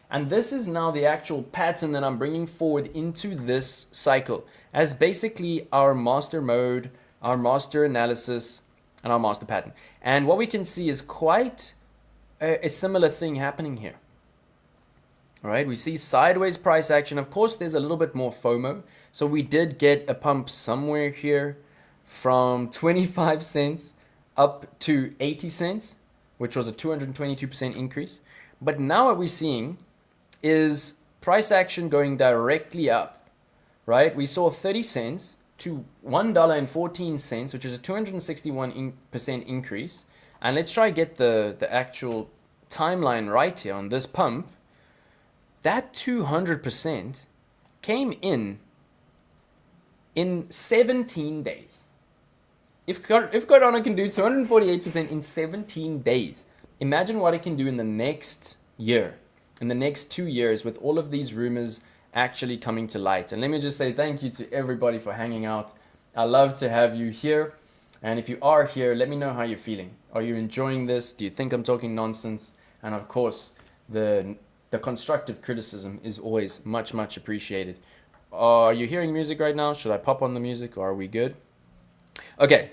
And this is now the actual pattern that I'm bringing forward into this cycle as basically our master mode, our master analysis, and our master pattern. And what we can see is quite a similar thing happening here. All right, we see sideways price action. Of course, there's a little bit more FOMO. So we did get a pump somewhere here from 25 cents up to 80 cents. Which was a 222% increase. But now what we're seeing is price action going directly up, right? We saw 30 cents to $1.14, which is a 261% increase. And let's try to get the actual timeline right here on this pump. That 200% came in 17 days. If Cardano can do 248% in 17 days, imagine what it can do in the next year, in the next 2 years, with all of these rumors actually coming to light. And let me just say thank you to everybody for hanging out. I love to have you here. And if you are here, let me know how you're feeling. Are you enjoying this? Do you think I'm talking nonsense? And of course, the constructive criticism is always much, much appreciated. Are you hearing music right now? Should I pop on the music or are we good? Okay,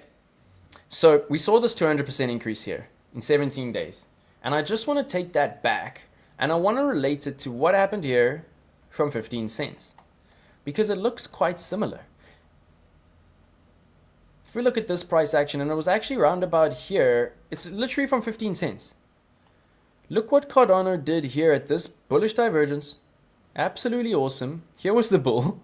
so we saw this 200% increase here in 17 days. And I just want to take that back and I want to relate it to what happened here from 15 cents. Because it looks quite similar. If we look at this price action, and it was actually round about here, it's literally from 15 cents. Look what Cardano did here at this bullish divergence. Absolutely awesome. Here was the bull.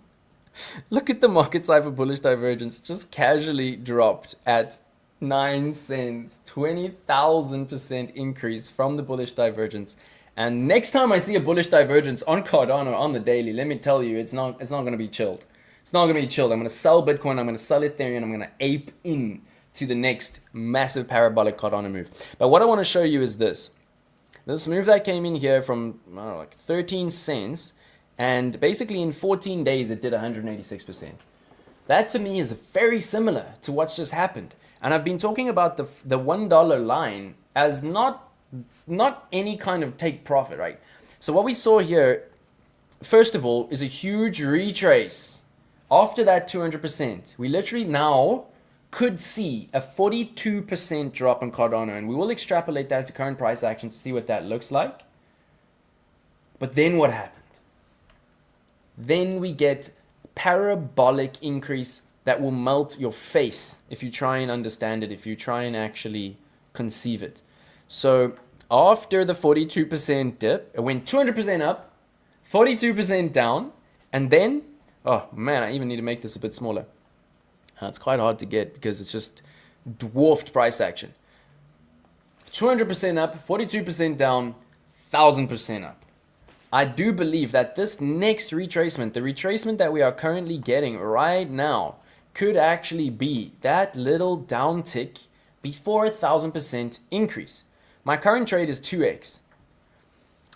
Look at the market size for bullish divergence, just casually dropped at 9 cents, 20,000% increase from the bullish divergence. And next time I see a bullish divergence on Cardano on the daily, let me tell you, it's not going to be chilled. It's not going to be chilled. I'm going to sell Bitcoin, I'm going to sell Ethereum, I'm going to ape in to the next massive parabolic Cardano move. But what I want to show you is this. This move that came in here from like 13 cents, and basically in 14 days it did 186%. That to me is very similar to what's just happened. And I've been talking about the $1 line as not any kind of take profit, right? So what we saw here, first of all, is a huge retrace. After that 200%, we literally now could see a 42% drop in Cardano, and we will extrapolate that to current price action to see what that looks like. But then what happened? Then we get parabolic increase that will melt your face if you try and understand it, if you try and actually conceive it. So after the 42% dip, it went 200% up, 42% down, and then, oh man, I even need to make this a bit smaller. It's quite hard to get because it's just dwarfed price action. 200% up, 42% down, 1,000% up. I do believe that this next retracement, the retracement that we are currently getting right now, could actually be that little downtick before 1,000% increase. My current trade is 2x.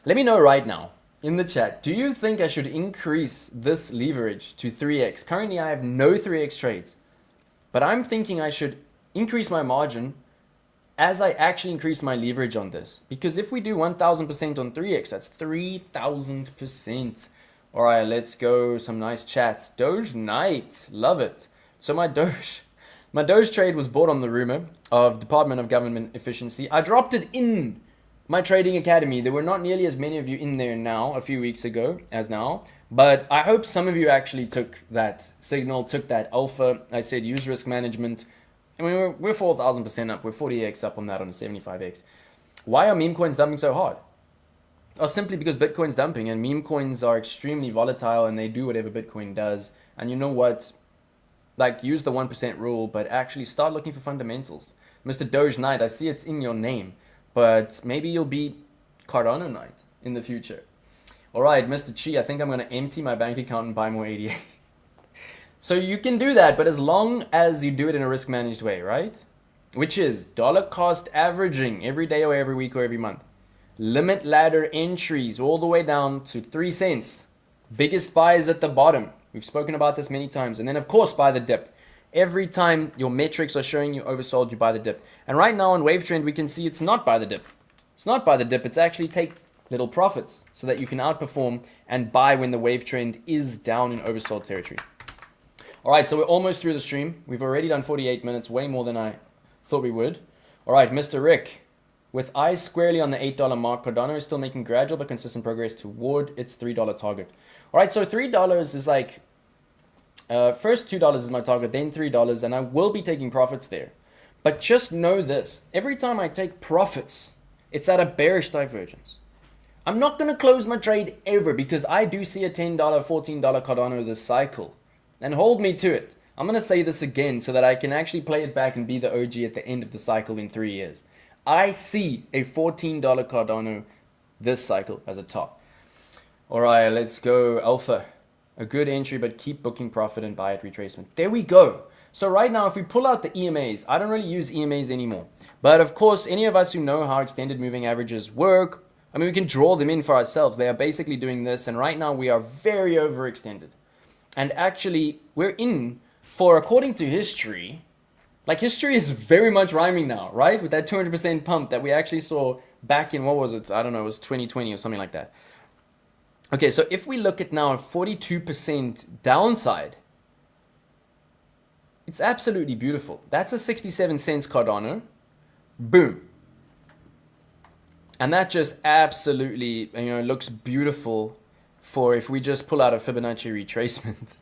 Let me know right now in the chat, do you think I should increase this leverage to 3x? Currently I have no 3x trades, but I'm thinking I should increase my margin as I actually increase my leverage on this. Because if we do 1,000% on 3x, that's 3,000%. All right, let's go. Some nice chats. Doge Knight, love it. So my Doge trade was bought on the rumor of Department of Government Efficiency. I dropped it in my trading academy. There were not nearly as many of you in there now, a few weeks ago, as now. But I hope some of you actually took that signal, took that alpha. I said use risk management. I mean, we're 4,000% up. We're 40x up on that on a 75x. Why are meme coins dumping so hard? Oh, simply because Bitcoin's dumping, and meme coins are extremely volatile and they do whatever Bitcoin does. And you know what? Like, use the 1% rule, but actually start looking for fundamentals. Mr. Doge Knight, I see it's in your name, but maybe you'll be Cardano Knight in the future. All right, Mr. Chi, I think I'm going to empty my bank account and buy more 88. So you can do that, but as long as you do it in a risk managed way, right? Which is dollar cost averaging every day or every week or every month. Limit ladder entries all the way down to 3 cents. Biggest buys at the bottom. We've spoken about this many times. And then of course buy the dip. Every time your metrics are showing you oversold, you buy the dip. And right now on wave trend, we can see it's not buy the dip. It's not buy the dip. It's actually take little profits so that you can outperform and buy when the wave trend is down in oversold territory. All right, so we're almost through the stream. We've already done 48 minutes, way more than I thought we would. All right, Mr. Rick, with eyes squarely on the $8 mark, Cardano is still making gradual but consistent progress toward its $3 target. All right, so $3 is like, first $2 is my target, then $3, and I will be taking profits there. But just know this, every time I take profits, it's at a bearish divergence. I'm not going to close my trade ever because I do see a $10, $14 Cardano this cycle. And hold me to it. I'm going to say this again so that I can actually play it back and be the OG at the end of the cycle in 3 years. I see a $14 Cardano this cycle as a top. All right, let's go alpha. A good entry, but keep booking profit and buy at retracement. There we go. So right now, if we pull out the EMAs, I don't really use EMAs anymore. But of course, any of us who know how extended moving averages work, I mean, we can draw them in for ourselves. They are basically doing this. And right now we are very overextended. And actually, we're in for, according to history, like history is very much rhyming now, right? With that 200% pump that we actually saw back in, what was it? I don't know, it was 2020 or something like that. Okay, so if we look at now a 42% downside, it's absolutely beautiful. That's a 67 cents Cardano. Boom. And that just absolutely, looks beautiful for if we just pull out a Fibonacci retracement.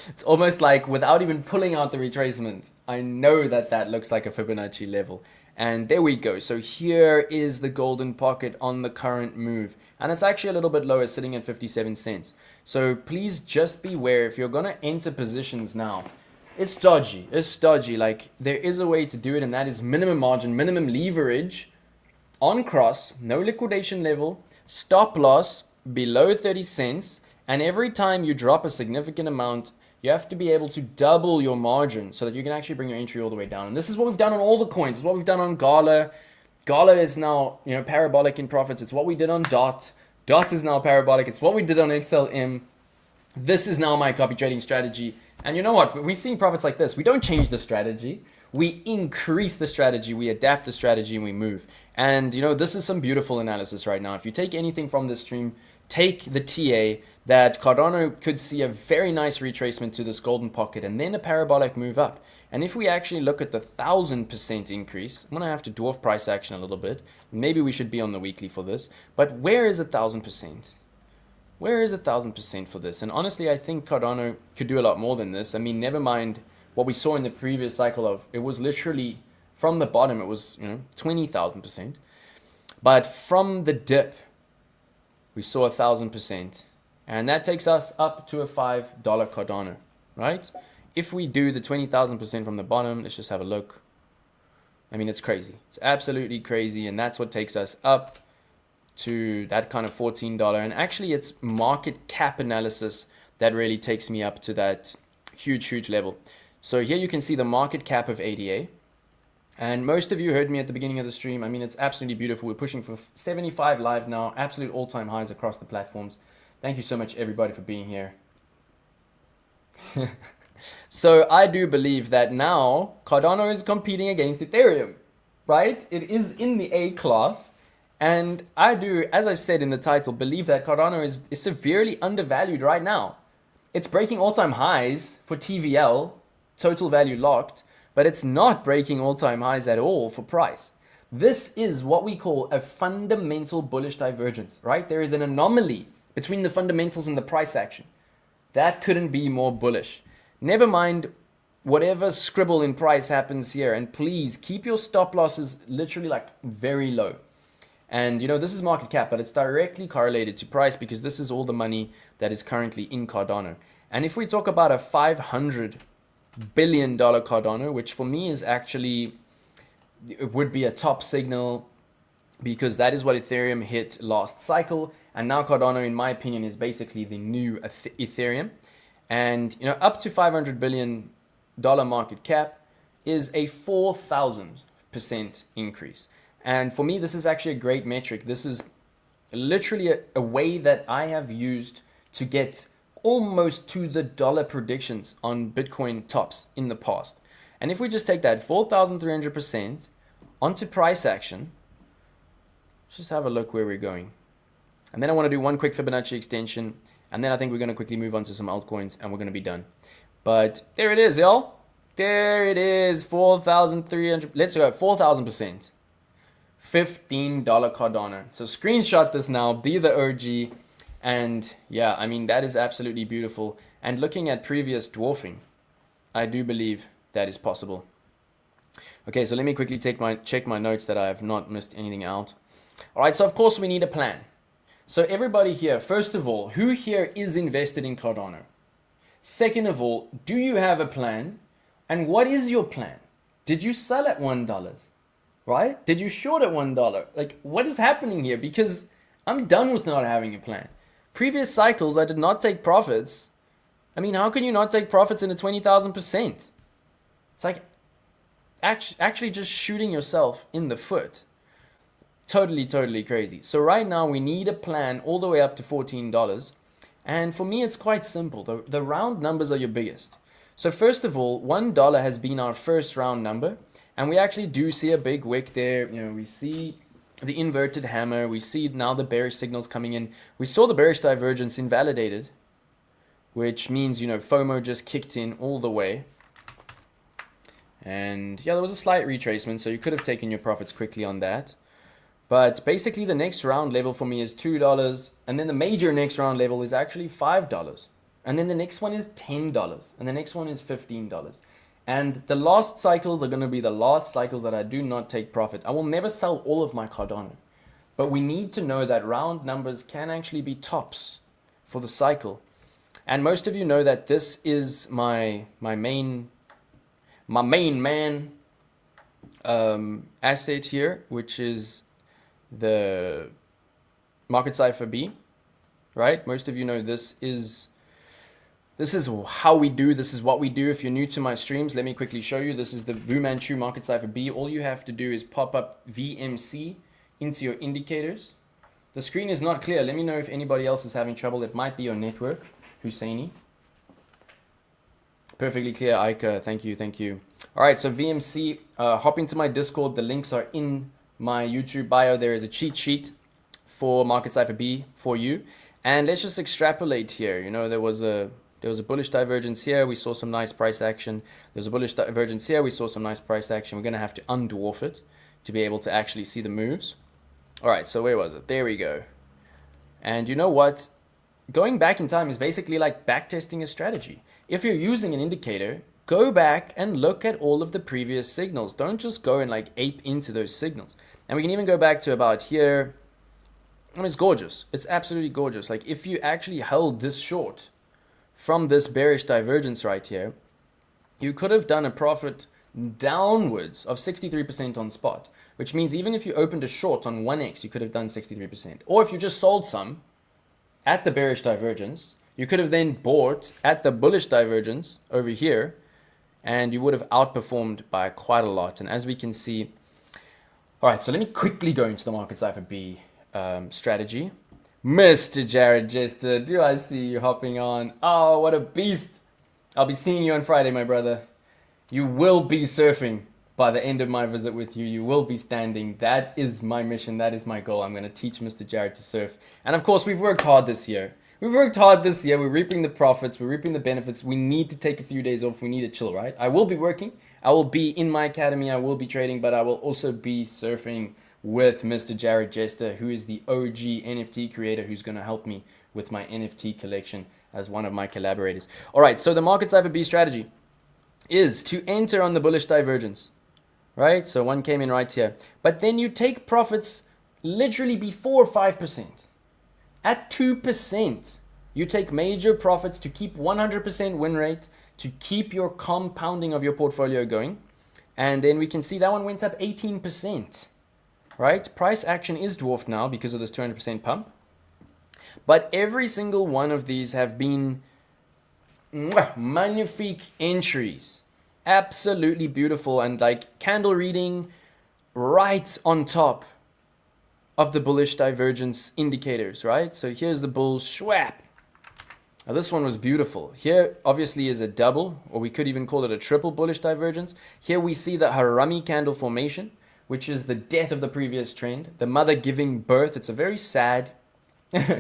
It's almost like without even pulling out the retracement, I know that that looks like a Fibonacci level. And there we go. So here is the golden pocket on the current move. And it's actually a little bit lower, sitting at 57 cents. So please just beware if you're going to enter positions now. It's dodgy. It's dodgy. Like, there is a way to do it, and that is minimum margin, minimum leverage on cross, no liquidation level, stop loss below 30 cents, and every time you drop a significant amount, you have to be able to double your margin so that you can actually bring your entry all the way down. And this is what we've done on all the coins. It's what we've done on GALA. GALA is now, parabolic in profits. It's what we did on DOT. DOT is now parabolic. It's what we did on XLM. This is now my copy trading strategy. And you know what? We're seeing profits like this. We don't change the strategy. We increase the strategy. We adapt the strategy and we move. And, this is some beautiful analysis right now. If you take anything from this stream, take the TA that Cardano could see a very nice retracement to this golden pocket and then a parabolic move up. And if we actually look at the 1,000% increase, I'm going to have to dwarf price action a little bit. Maybe we should be on the weekly for this. But where is 1,000%? Where is 1,000% for this? And honestly, I think Cardano could do a lot more than this. I mean, never mind what we saw in the previous cycle of, it was literally from the bottom, it was, 20,000%. But from the dip, we saw 1,000%. And that takes us up to a $5 Cardano, right? If we do the 20,000% from the bottom, let's just have a look. I mean, it's crazy. It's absolutely crazy. And that's what takes us up to that kind of $14. And actually, it's market cap analysis that really takes me up to that huge, huge level. So here you can see the market cap of ADA. And most of you heard me at the beginning of the stream. I mean, it's absolutely beautiful. We're pushing for 75 live now. Absolute all-time highs across the platforms. Thank you so much, everybody, for being here. So I do believe that now Cardano is competing against Ethereum, right? It is in the A class. And I do, as I said in the title, believe that Cardano is severely undervalued right now. It's breaking all-time highs for TVL, total value locked, but it's not breaking all-time highs at all for price. This is what we call a fundamental bullish divergence, right? There is an anomaly between the fundamentals and the price action. That couldn't be more bullish. Never mind whatever scribble in price happens here, and please keep your stop losses literally like very low. And this is market cap, but it's directly correlated to price because this is all the money that is currently in Cardano. And if we talk about a $500 billion Cardano, which for me is actually, it would be a top signal because that is what Ethereum hit last cycle. And now Cardano, in my opinion, is basically the new Ethereum. And, up to $500 billion market cap is a 4,000% increase. And for me, this is actually a great metric. This is literally a way that I have used to get almost to the dollar predictions on Bitcoin tops in the past. And if we just take that 4,300% onto price action, let's just have a look where we're going. And then I want to do one quick Fibonacci extension. And then I think we're going to quickly move on to some altcoins and we're going to be done. But there it is, y'all. There it is, 4,300. Let's go, 4,000%. $15 Cardano. So screenshot this now, be the OG. And yeah, I mean, that is absolutely beautiful. And looking at previous dwarfing, I do believe that is possible. Okay, so let me quickly check my notes that I have not missed anything out. All right, so of course we need a plan. So everybody here, first of all, who here is invested in Cardano? Second of all, do you have a plan? And what is your plan? Did you sell at $1? Right? Did you short at $1? Like, what is happening here? Because I'm done with not having a plan. Previous cycles, I did not take profits. I mean, how can you not take profits in a 20,000%? It's like actually just shooting yourself in the foot. Totally, totally crazy. So right now we need a plan all the way up to $14. And for me, it's quite simple. The round numbers are your biggest. So first of all, $1 has been our first round number. And we actually do see a big wick there. We see the inverted hammer. We see now the bearish signals coming in. We saw the bearish divergence invalidated, which means, FOMO just kicked in all the way. And yeah, there was a slight retracement, so you could have taken your profits quickly on that. But basically the next round level for me is $2. And then the major next round level is actually $5. And then the next one is $10. And the next one is $15. And the last cycles are going to be the last cycles that I do not take profit. I will never sell all of my Cardano. But we need to know that round numbers can actually be tops for the cycle. And most of you know that this is my main my main man asset here, which is the market cipher B, right? Most of you know this is how we do, this is what we do. If you're new to my streams, let me quickly show you. This is the Vu Manchu market cipher B. All you have to do is pop up VMC into your indicators. The screen is not clear. Let me know if anybody else is having trouble. It might be your network, Husseini. Perfectly clear, Aika. Thank you, thank you. All right, so VMC, hop into my Discord. The links are in my YouTube bio. There is a cheat sheet for market cipher B for you. And let's just extrapolate here. You know, there was a bullish divergence here. We saw some nice price action. There's a bullish divergence here. We saw some nice price action. We're going to have to undwarf it to be able to actually see the moves. All right, so where was it? There we go. And you know what? Going back in time is basically like backtesting a strategy. If you're using an indicator, go back and look at all of the previous signals. Don't just go and like ape into those signals. And we can even go back to about here. I mean, it's gorgeous. It's absolutely gorgeous. Like if you actually held this short from this bearish divergence right here, you could have done a profit downwards of 63% on spot, which means even if you opened a short on 1x, you could have done 63%. Or if you just sold some at the bearish divergence, you could have then bought at the bullish divergence over here, and you would have outperformed by quite a lot. And as we can see, all right, so let me quickly go into the market cipher B strategy. Mr. Jared Jester, do I see you hopping on? Oh, what a beast. I'll be seeing you on Friday, my brother. You will be surfing by the end of my visit with you. You will be standing. That is my mission. That is my goal. I'm going to teach Mr. Jared to surf. And of course, we've worked hard this year. We're reaping the profits. We're reaping the benefits. We need to take a few days off. We need to chill, right? I will be working. I will be in my academy. I will be trading, but I will also be surfing with Mr. Jared Jester, who is the OG NFT creator who's going to help me with my NFT collection as one of my collaborators. All right, so the market cipher B strategy is to enter on the bullish divergence, right? So one came in right here. But then you take profits literally before 5%. At 2%, you take major profits to keep 100% win rate, to keep your compounding of your portfolio going. And then we can see that one went up 18%. Right? Price action is dwarfed now because of this 200% pump. But every single one of these have been magnifique entries. Absolutely beautiful and like candle reading right on top of the bullish divergence indicators, right? So here's the bull swap. Now this one was beautiful. Here obviously is a double, or we could even call it a triple bullish divergence. Here we see the Harami candle formation, which is the death of the previous trend, the mother giving birth. It's a very sad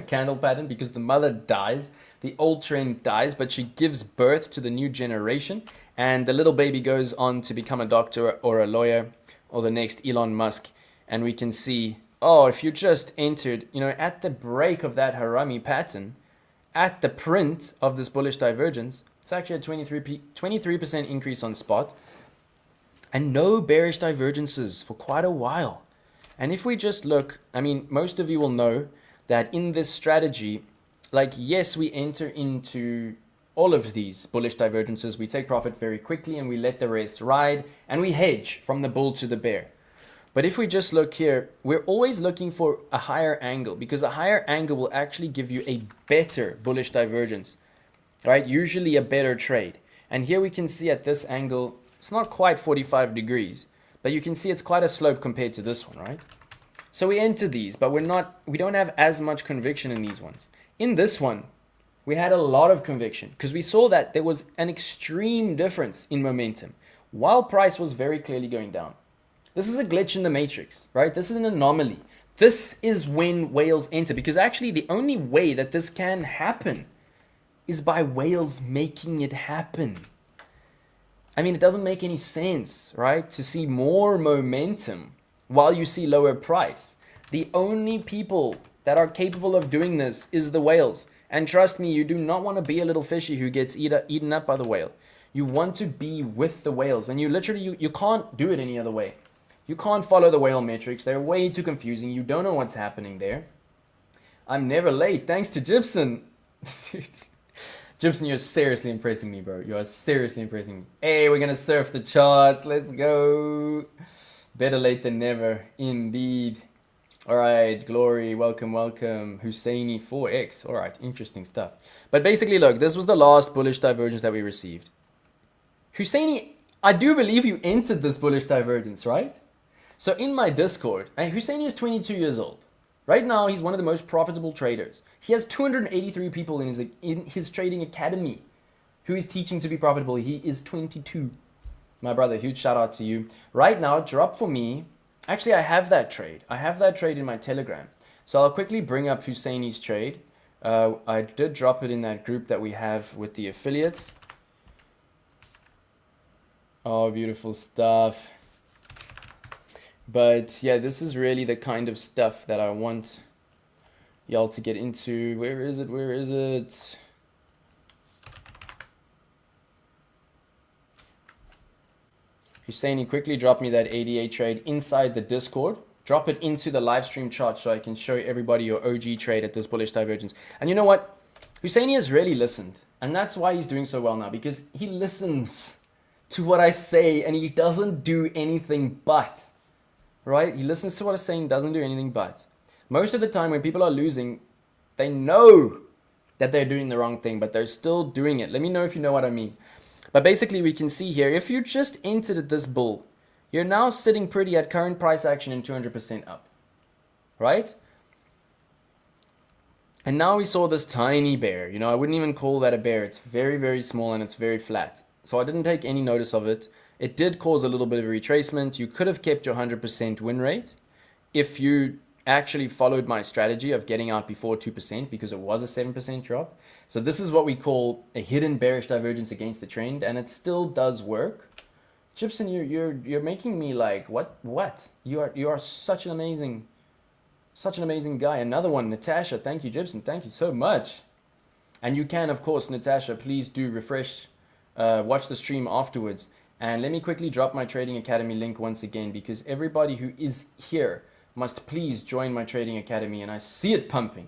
candle pattern because the mother dies, the old trend dies, but she gives birth to the new generation, and the little baby goes on to become a doctor or a lawyer or the next Elon Musk. And we can see, oh, if you just entered, you know, at the break of that Harami pattern, at the print of this bullish divergence, it's actually a 23% increase on spot. And no bearish divergences for quite a while. And if we just look, I mean, most of you will know that in this strategy, like, yes, we enter into all of these bullish divergences. We take profit very quickly and we let the rest ride and we hedge from the bull to the bear. But if we just look here, we're always looking for a higher angle because a higher angle will actually give you a better bullish divergence, right? Usually a better trade. And here we can see at this angle, it's not quite 45 degrees, but you can see it's quite a slope compared to this one, right? So we enter these, but we don't have as much conviction in these ones. In this one, we had a lot of conviction because we saw that there was an extreme difference in momentum while price was very clearly going down. This is a glitch in the matrix, right? This is an anomaly. This is when whales enter because actually the only way that this can happen is by whales making it happen. I mean, it doesn't make any sense, right? To see more momentum while you see lower price. The only people that are capable of doing this is the whales. And trust me, you do not want to be a little fishy who gets eaten up by the whale. You want to be with the whales. And you literally, you can't do it any other way. You can't follow the whale metrics. They're way too confusing. You don't know what's happening there. I'm never late, thanks to Gibson. Gibson, you're seriously impressing me, bro. You are seriously impressing me. Hey, we're gonna surf the charts. Let's go. Better late than never, indeed. All right, Glory, welcome, welcome. Husseini 4x. All right, interesting stuff. But basically, look, this was the last bullish divergence that we received. Husseini, I do believe you entered this bullish divergence, right? So in my Discord, Husseini is 22 years old. Right now, he's one of the most profitable traders. He has 283 people in his trading academy who is teaching to be profitable. He is 22. My brother, huge shout out to you. Right now, drop for me. Actually, I have that trade. I have that trade in my Telegram. So I'll quickly bring up Husseini's trade. I did drop it in that group that we have with the affiliates. Oh, beautiful stuff. But yeah, this is really the kind of stuff that I want y'all to get into. Where is it? Where is it? Husseini, quickly drop me that ADA trade inside the Discord. Drop it into the live stream chart so I can show everybody your OG trade at this bullish divergence. And you know what? Husseini has really listened. And that's why he's doing so well now, because he listens to what I say and he doesn't do anything but. Right? He listens to what I say and doesn't do anything but. Most of the time when people are losing, they know that they're doing the wrong thing, but they're still doing it. Let me know if you know what I mean. But basically we can see here, if you just entered this bull, you're now sitting pretty at current price action and 200% up. Right? And now we saw this tiny bear. You know, I wouldn't even call that a bear. It's very, very small and it's very flat. So I didn't take any notice of it. It did cause a little bit of a retracement. You could have kept your 100% win rate if you actually followed my strategy of getting out before 2% because it was a 7% drop. So this is what we call a hidden bearish divergence against the trend, and it still does work. Gibson, you're making me like what? You are such an amazing guy. Another one, Natasha. Thank you, Gibson. Thank you so much. And you can, of course, Natasha, please do refresh, watch the stream afterwards. And let me quickly drop my Trading Academy link once again, because everybody who is here must please join my Trading Academy, and I see it pumping.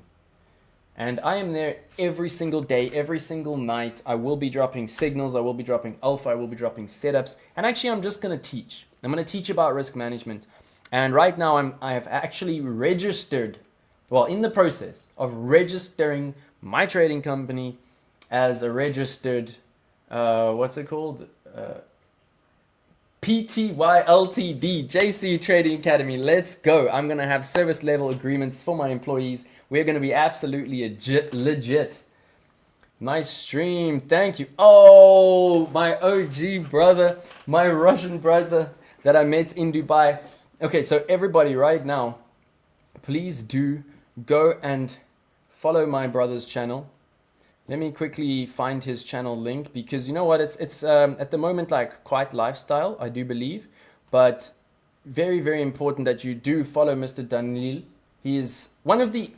And I am there every single day, every single night. I will be dropping signals, I will be dropping alpha, I will be dropping setups. And actually, I'm just going to teach. I'm going to teach about risk management. And right now, I have actually registered, well, in the process of registering my trading company as a what's it called? PTY Ltd, JC Trading Academy. Let's go. I'm going to have service level agreements for my employees. We're going to be absolutely legit. Nice stream. Thank you. Oh, my OG brother, my Russian brother that I met in Dubai. Okay, so everybody right now, please do go and follow my brother's channel. Let me quickly find his channel link, because you know what, it's at the moment like quite lifestyle, I do believe, but very, very important that you do follow Mr. Danil. He is one of the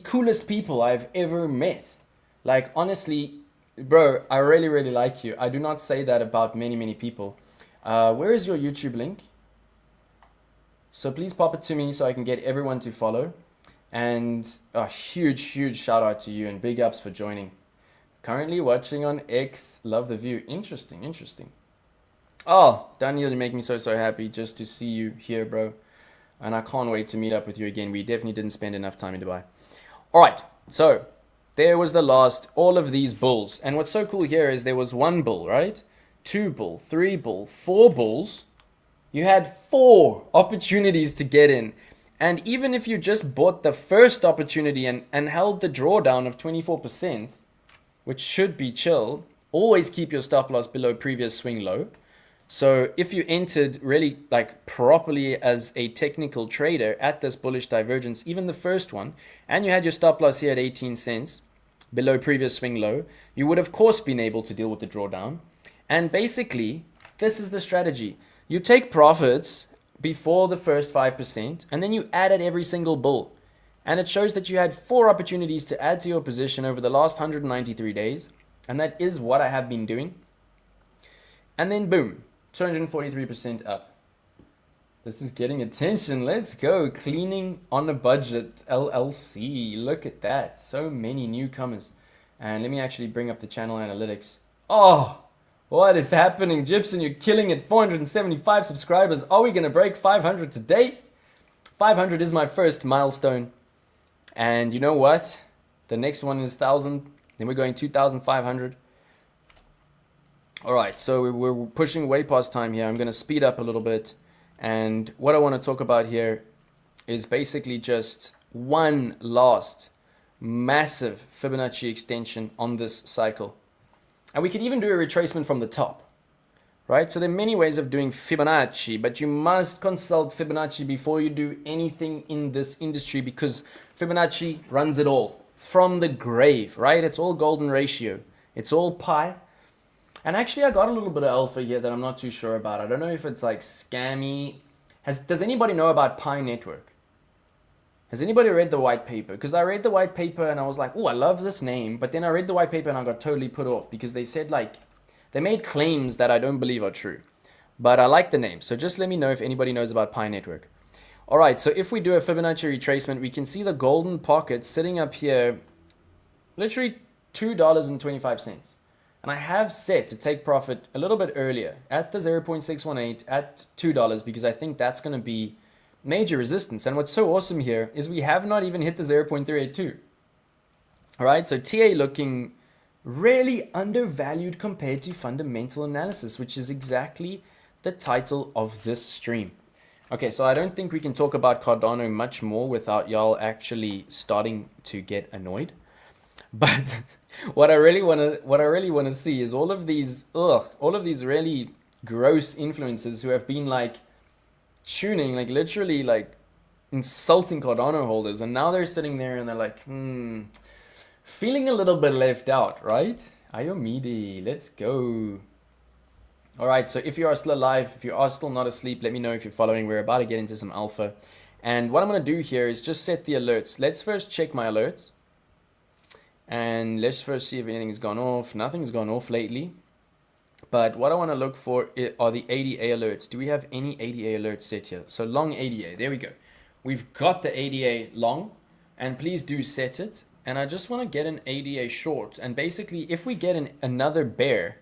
coolest people I've ever met. Like, honestly, bro, I really, really like you. I do not say that about many, many people. Where is your YouTube link? So please pop it to me so I can get everyone to follow. And a huge, huge shout out to you and big ups for joining. Currently watching on X. Love the view. Interesting, interesting. Oh, Daniel, you make me so, so happy just to see you here, bro. And I can't wait to meet up with you again. We definitely didn't spend enough time in Dubai. All right, so there was the last, all of these bulls. And what's so cool here is there was one bull, right? 2 bull, 3 bull, 4 bulls. You had 4 opportunities to get in. And even if you just bought the first opportunity and held the drawdown of 24%, which should be chill, always keep your stop loss below previous swing low. So if you entered really like properly as a technical trader at this bullish divergence, even the first one, and you had your stop loss here at 18 cents below previous swing low, you would of course been able to deal with the drawdown. And basically, this is the strategy. You take profits before the first 5%, and then you add at every single bull. And it shows that you had 4 opportunities to add to your position over the last 193 days. And that is what I have been doing. And then boom, 243% up. This is getting attention. Let's go. Cleaning on a budget, LLC. Look at that. So many newcomers. And let me actually bring up the channel analytics. Oh, what is happening, Gibson? You're killing it. 475 subscribers. Are we going to break 500 today? 500 is my first milestone. And you know what? The next one is 1,000. Then we're going 2,500. All right, so we're pushing way past time here. I'm going to speed up a little bit. And what I want to talk about here is basically just one last massive Fibonacci extension on this cycle. And we could even do a retracement from the top, right? So there are many ways of doing Fibonacci, but you must consult Fibonacci before you do anything in this industry, because Fibonacci runs it all from the grave, right? It's all golden ratio. It's all pi. And actually, I got a little bit of alpha here that I'm not too sure about. I don't know if it's like scammy. Does anybody know about Pi Network? Has anybody read the white paper? Because I read the white paper and I was like, oh, I love this name. But then I read the white paper and I got totally put off because they said like, they made claims that I don't believe are true. But I like the name. So just let me know if anybody knows about Pi Network. All right, so if we do a Fibonacci retracement, we can see the golden pocket sitting up here, literally $2.25. And I have set to take profit a little bit earlier at the 0.618 at $2 because I think that's going to be major resistance. And what's so awesome here is we have not even hit the 0.382. All right, so TA looking really undervalued compared to fundamental analysis, which is exactly the title of this stream. Okay, so I don't think we can talk about Cardano much more without y'all actually starting to get annoyed. But what I really want to see is all of these really gross influencers who have been like tuning, like literally like insulting Cardano holders, and now they're sitting there and they're like, feeling a little bit left out, right? Ayomidi, let's go. All right, so if you are still alive, if you are still not asleep, let me know if you're following. We're about to get into some alpha. And what I'm going to do here is just set the alerts. Let's first check my alerts. And let's first see if anything's gone off. Nothing's gone off lately. But what I want to look for are the ADA alerts. Do we have any ADA alerts set here? So long ADA, there we go. We've got the ADA long, and please do set it. And I just want to get an ADA short. And basically, if we get another bear,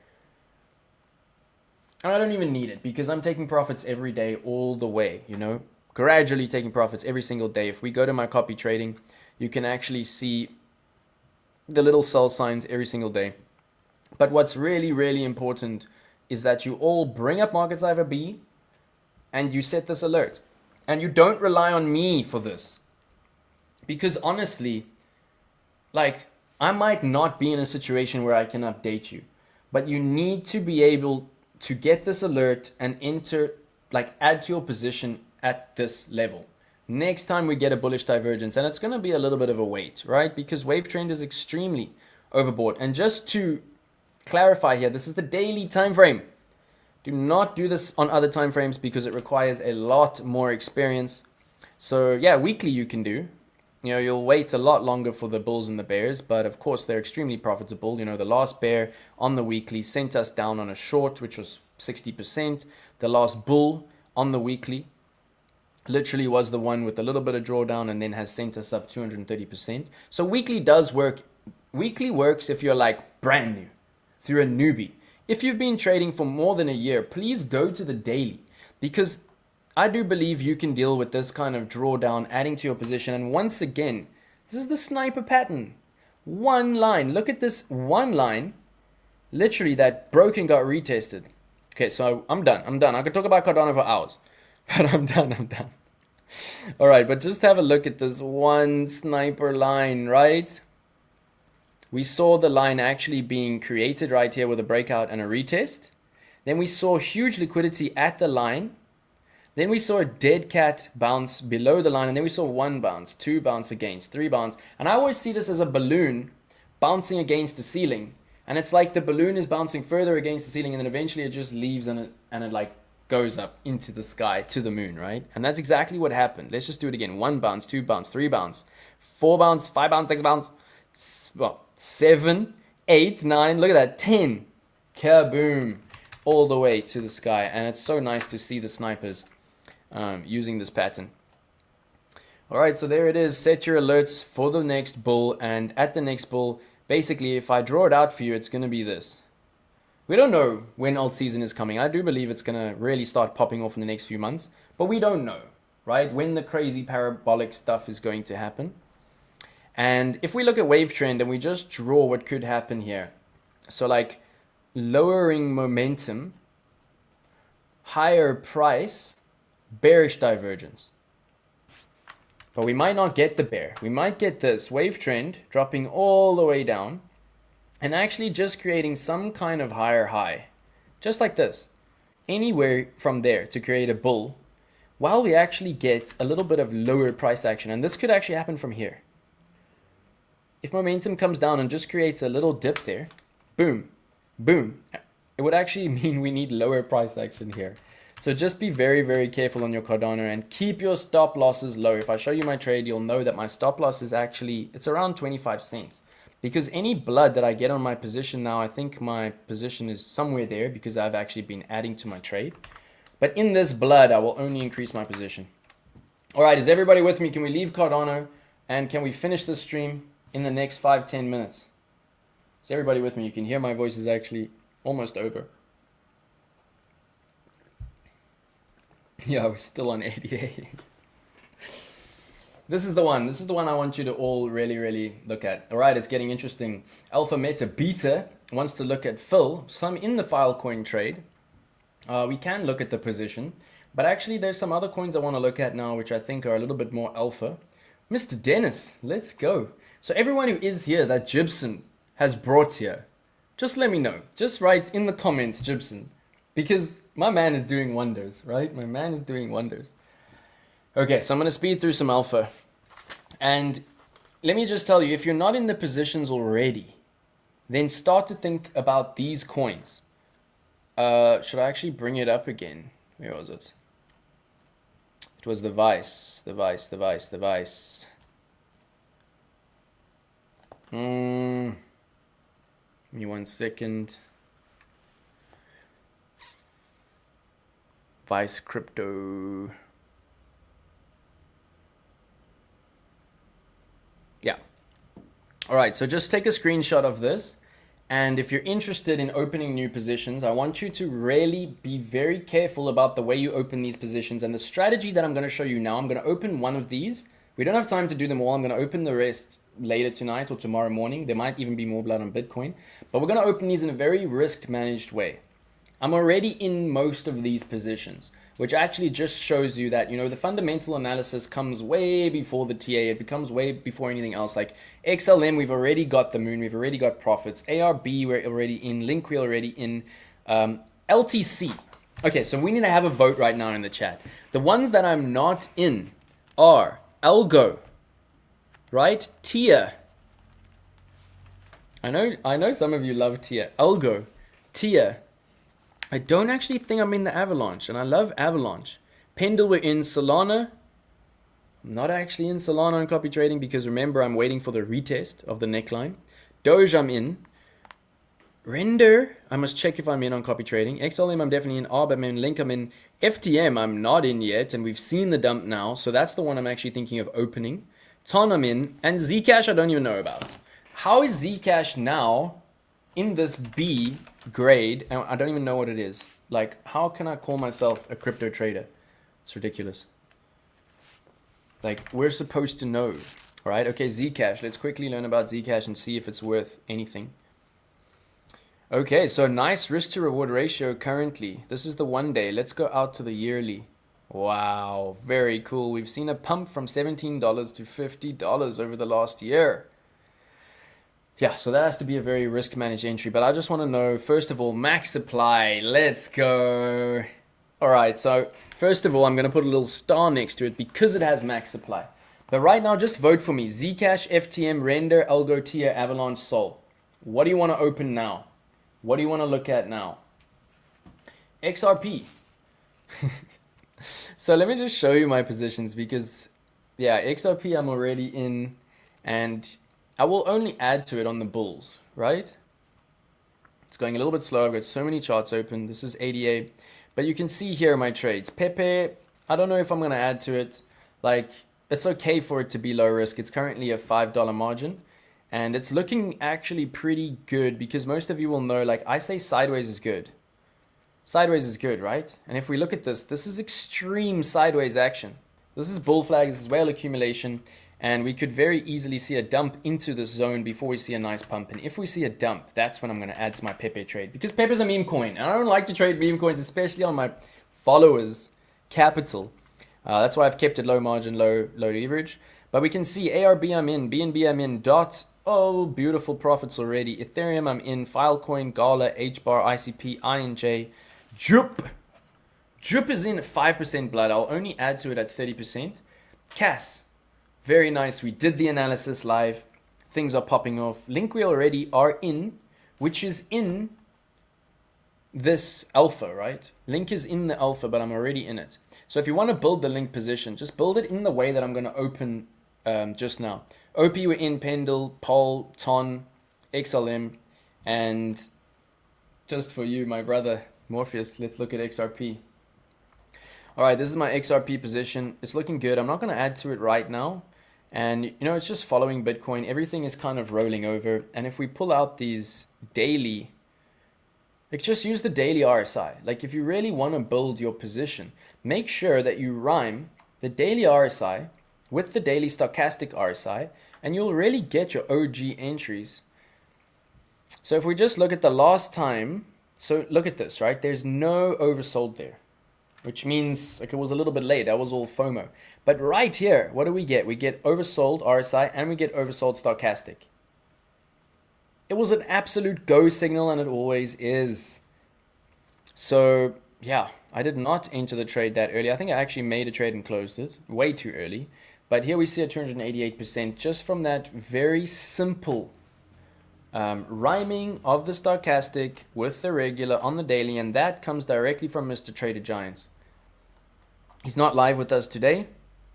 I don't even need it because I'm taking profits every day all the way, you know, gradually taking profits every single day. If we go to my copy trading, you can actually see the little sell signs every single day. But what's really, really important is that you all bring up markets IVB and you set this alert. And you don't rely on me for this. Because honestly, like, I might not be in a situation where I can update you. But you need to be able to get this alert and enter, like, add to your position at this level. Next time we get a bullish divergence, and it's going to be a little bit of a wait, right? Because wave trend is extremely overbought. And just to clarify here, this is the daily time frame. Do not do this on other time frames because it requires a lot more experience. So yeah, weekly you can do. You know, you'll wait a lot longer for the bulls and the bears, but of course they're extremely profitable. You know, the last bear on the weekly sent us down on a short, which was 60%. The last bull on the weekly literally was the one with a little bit of drawdown and then has sent us up 230%. So weekly does work. Weekly works if you're like brand new, if you're a newbie. If you've been trading for more than a year, please go to the daily, because I do believe you can deal with this kind of drawdown, adding to your position. And once again, this is the sniper pattern. One line. Look at this one line. Literally that broke and got retested. Okay, so I'm done. I could talk about Cardano for hours, but I'm done. All right, but just have a look at this one sniper line, right? We saw the line actually being created right here with a breakout and a retest. Then we saw huge liquidity at the line. Then we saw a dead cat bounce below the line, and then we saw one bounce, two bounce against, three bounce. And I always see this as a balloon bouncing against the ceiling. And it's like the balloon is bouncing further against the ceiling, and then eventually it just leaves and it like goes up into the sky to the moon, right? And that's exactly what happened. Let's just do it again. One bounce, two bounce, three bounce, four bounce, five bounce, six bounce, well, 7, 8, 9, look at that, 10. Kaboom. All the way to the sky. And it's so nice to see the snipers using this pattern. All right, so there it is. Set your alerts for the next bull. And at the next bull, basically, if I draw it out for you, it's going to be this. We don't know when alt season is coming. I do believe it's going to really start popping off in the next few months, but we don't know, right? When the crazy parabolic stuff is going to happen. And if we look at wave trend and we just draw what could happen here. So like lowering momentum, higher price, bearish divergence. But we might not get the bear. We might get this wave trend dropping all the way down and actually just creating some kind of higher high. Just like this. Anywhere from there to create a bull while we actually get a little bit of lower price action. And this could actually happen from here. If momentum comes down and just creates a little dip there, boom, boom, it would actually mean we need lower price action here. So just be very, very careful on your Cardano and keep your stop losses low. If I show you my trade, you'll know that my stop loss is actually, it's around 25 cents. Because any blood that I get on my position now, I think my position is somewhere there because I've actually been adding to my trade. But in this blood, I will only increase my position. All right, is everybody with me? Can we leave Cardano and can we finish this stream in the next 5-10 minutes? Is everybody with me? You can hear my voice is actually almost over. Yeah, we're still on 88. This is the one. This is the one I want you to all really, really look at. All right, it's getting interesting. Alpha Meta Beta wants to look at Phil. So I'm in the Filecoin trade. We can look at the position. But actually, there's some other coins I want to look at now, which I think are a little bit more alpha. Mr. Dennis, let's go. So everyone who is here that Gibson has brought here, just let me know. Just write in the comments, Gibson. Because my man is doing wonders, right? My man is doing wonders. Okay, so I'm going to speed through some alpha. And let me just tell you, if you're not in the positions already, then start to think about these coins. Should I actually bring it up again? Where was it? It was the Vice. The Vice. Give me 1 second. Vice Crypto. Yeah. All right, so just take a screenshot of this. And if you're interested in opening new positions, I want you to really be very careful about the way you open these positions and the strategy that I'm going to show you now. I'm going to open one of these. We don't have time to do them all. I'm going to open the rest later tonight or tomorrow morning. There might even be more blood on Bitcoin. But we're going to open these in a very risk-managed way. I'm already in most of these positions, which actually just shows you that, you know, the fundamental analysis comes way before the TA. It becomes way before anything else. Like XLM, we've already got the moon. We've already got profits. ARB, we're already in. Link, we're already in. LTC. Okay, so we need to have a vote right now in the chat. The ones that I'm not in are Algo, right? Tia. I know some of you love Tia. Algo, Tia. I don't actually think I'm in the Avalanche, and I love Avalanche. Pendle, we're in. Solana, I'm not actually in Solana on copy trading because remember, I'm waiting for the retest of the neckline. Doge, I'm in. Render, I must check if I'm in on copy trading. XLM, I'm definitely in. ARB, I'm in. Link, I'm in. FTM, I'm not in yet, and we've seen the dump now, so that's the one I'm actually thinking of opening. Ton, I'm in. And Zcash, I don't even know about. How is Zcash now in this B grade? And I don't even know what it is. Like, how can I call myself a crypto trader? It's ridiculous. Like, we're supposed to know, right? Okay, Zcash. Let's quickly learn about Zcash and see if it's worth anything. Okay, so nice risk to reward ratio currently. This is the 1 day. Let's go out to the yearly. Wow, very cool. We've seen a pump from $17 to $50 over the last year. Yeah, so that has to be a very risk managed entry. But I just want to know, first of all, max supply. Let's go. All right, so first of all, I'm going to put a little star next to it because it has max supply. But right now, just vote for me. Zcash, FTM, Render, Algo, Tia, Avalanche, Sol. What do you want to open now? What do you want to look at now? XRP. So let me just show you my positions because, yeah, XRP I'm already in and I will only add to it on the bulls, right? It's going a little bit slow. I've got so many charts open. This is ADA. But you can see here my trades. Pepe, I don't know if I'm going to add to it. Like, it's okay for it to be low risk. It's currently a $5 margin. And it's looking actually pretty good because most of you will know, like I say, sideways is good. Sideways is good, right? And if we look at this, this is extreme sideways action. This is bull flag, this is whale accumulation, and we could very easily see a dump into this zone before we see a nice pump. And if we see a dump, that's when I'm going to add to my Pepe trade, because Pepe's a meme coin, and I don't like to trade meme coins, especially on my followers' capital. That's why I've kept it low margin, low leverage. But we can see ARB I'm in, BNB I'm in, DOT, oh, beautiful profits already. Ethereum I'm in, Filecoin, GALA, HBAR, ICP, INJ, Jup. Jup is in 5% blood. I'll only add to it at 30%. CAS, very nice. We did the analysis live. Things are popping off. Link we already are in, which is in this alpha, right? Link is in the alpha, but I'm already in it. So if you want to build the link position, just build it in the way that I'm going to open just now. OP we're in, Pendle, Pol, Ton, XLM, and just for you, my brother, Morpheus, let's look at XRP. All right, this is my XRP position. It's looking good. I'm not going to add to it right now. And, you know, it's just following Bitcoin. Everything is kind of rolling over. And if we pull out these daily, like just use the daily RSI. Like if you really want to build your position, make sure that you rhyme the daily RSI with the daily stochastic RSI, and you'll really get your OG entries. So if we just look at the last time, so look at this, right? There's no oversold there, which means like it was a little bit late. That was all FOMO. But right here, what do we get? We get oversold RSI and we get oversold stochastic. It was an absolute go signal, and it always is. So yeah, I did not enter the trade that early. I think I actually made a trade and closed it way too early. But here we see a 288% just from that very simple rhyming of the stochastic with the regular on the daily, and that comes directly from Mr. Trader Giants. He's not live with us today.